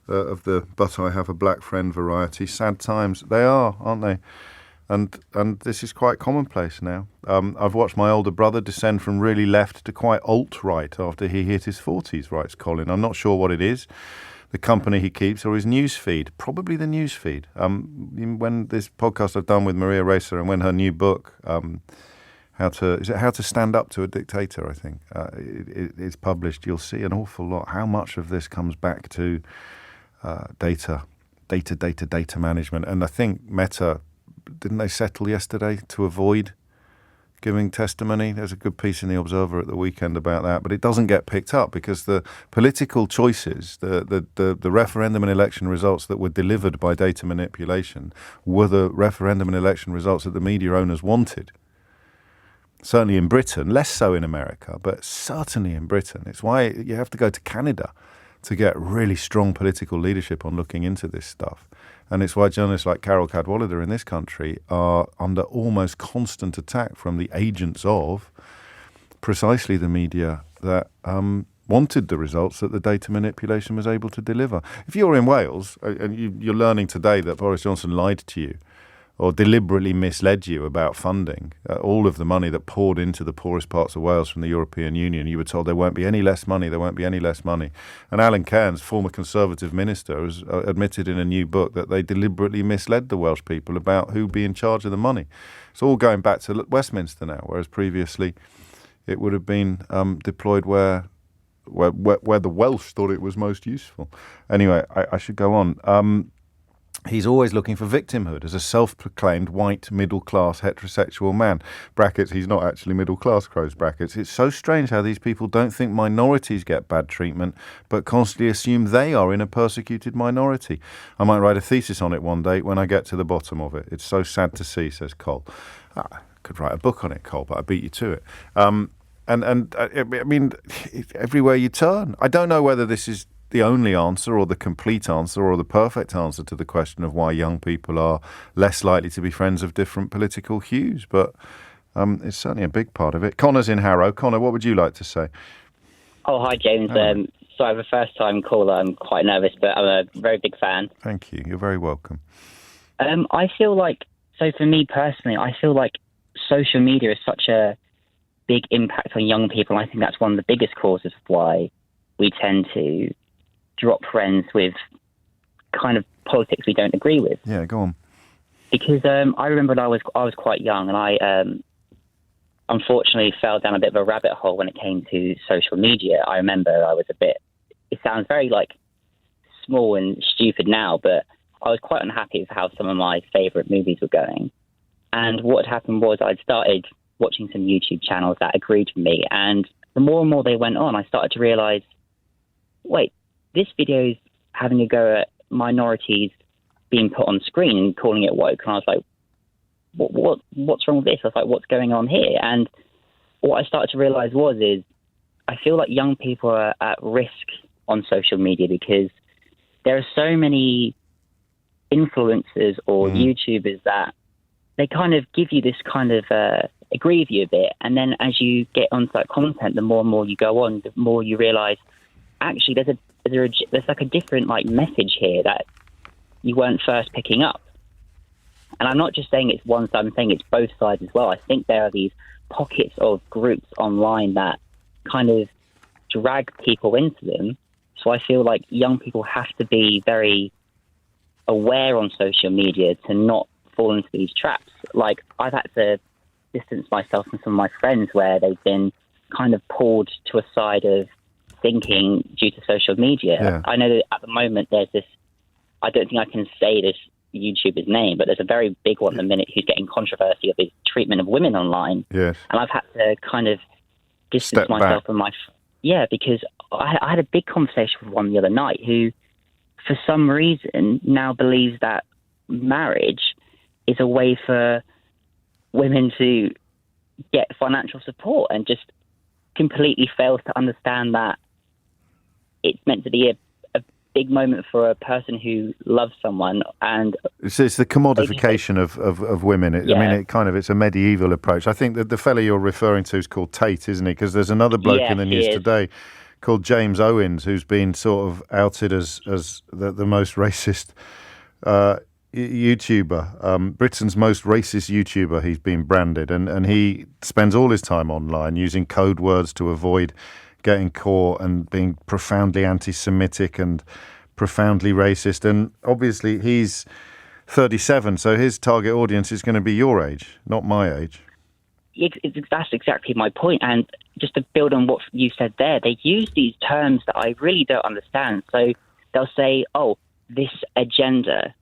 of the "but I have a black friend" variety. Sad times. They are, aren't they? And this is quite commonplace now. I've watched my older brother descend from really left to quite alt-right after he hit his 40s, writes Colin. I'm not sure what it is, the company he keeps or his news feed. Probably the news feed. When this podcast I've done with Maria Racer and when her new book, How to Stand Up to a Dictator, I think, it's published, you'll see an awful lot. How much of this comes back to data management. And I think Meta, didn't they settle yesterday to avoid giving testimony? There's a good piece in The Observer at the weekend about that, but it doesn't get picked up because the political choices, the referendum and election results that were delivered by data manipulation were the referendum and election results that the media owners wanted. Certainly in Britain, less so in America, but certainly in Britain. It's why you have to go to Canada to get really strong political leadership on looking into this stuff. And it's why journalists like Carol Cadwallader in this country are under almost constant attack from the agents of precisely the media that wanted the results that the data manipulation was able to deliver. If you're in Wales and you're learning today that Boris Johnson lied to you or deliberately misled you about funding all of the money that poured into the poorest parts of Wales from the European Union, you were told there won't be any less money, there won't be any less money. And Alan Cairns, former Conservative minister, has admitted in a new book that they deliberately misled the Welsh people about who'd be in charge of the money. It's all going back to Westminster now, whereas previously it would have been deployed where the Welsh thought it was most useful. Anyway, I should go on. He's always looking for victimhood as a self-proclaimed white middle-class heterosexual man. Brackets, he's not actually middle-class, close brackets. It's so strange how these people don't think minorities get bad treatment, but constantly assume they are in a persecuted minority. I might write a thesis on it one day when I get to the bottom of it. It's so sad to see, says Cole. I could write a book on it, Cole, but I beat you to it. I mean, everywhere you turn. I don't know whether this is the only answer or the complete answer or the perfect answer to the question of why young people are less likely to be friends of different political hues, but it's certainly a big part of it. Connor's in Harrow. Connor, what would you like to say? Oh, hi, James. So I'm a first-time caller. I'm quite nervous, but I'm a very big fan. Thank you. You're very welcome. I feel like, so for me personally, I feel like social media is such a big impact on young people. I think that's one of the biggest causes of why we tend to drop friends with kind of politics we don't agree with. Yeah, go on. Because I remember when I was quite young, and I unfortunately fell down a bit of a rabbit hole when it came to social media. I remember I was it sounds very like small and stupid now, but I was quite unhappy with how some of my favourite movies were going. And what had happened was I'd started watching some YouTube channels that agreed with me, and the more and more they went on, I started to realise, wait, this video is having a go at minorities being put on screen and calling it woke. And I was like, what's wrong with this? I was like, what's going on here? And what I started to realize is I feel like young people are at risk on social media because there are so many influencers or YouTubers that they kind of give you this kind of agree with you a bit, and then as you get onto that content, the more and more you go on, the more you realize actually there's like a different like message here that you weren't first picking up. And I'm not just saying it's one side, I'm saying it's both sides as well. I think there are these pockets of groups online that kind of drag people into them. So I feel like young people have to be very aware on social media to not fall into these traps. Like, I've had to distance myself from some of my friends where they've been kind of pulled to a side of thinking due to social media. Yeah. I know that at the moment there's this, I don't think I can say this YouTuber's name, but there's a very big one at the minute who's getting controversy of his treatment of women online. Yes. And I've had to kind of distance Step myself back. from because I had a big conversation with one the other night who, for some reason, now believes that marriage is a way for women to get financial support, and just completely fails to understand that it's meant to be a big moment for a person who loves someone. And it's the commodification of women. I mean, it's a medieval approach. I think that the fella you're referring to is called Tate, isn't he? Because there's another bloke in the news today called James Owens who's been sort of outed as the most racist YouTuber, Britain's most racist YouTuber. He's been branded, and he spends all his time online using code words to avoid getting caught, and being profoundly anti-Semitic and profoundly racist. And obviously he's 37, so his target audience is going to be your age, not my age. That's exactly my point. And just to build on what you said there, they use these terms that I really don't understand. So they'll say, oh, this agenda.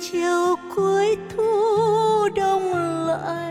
Chiều cuối thu đông lại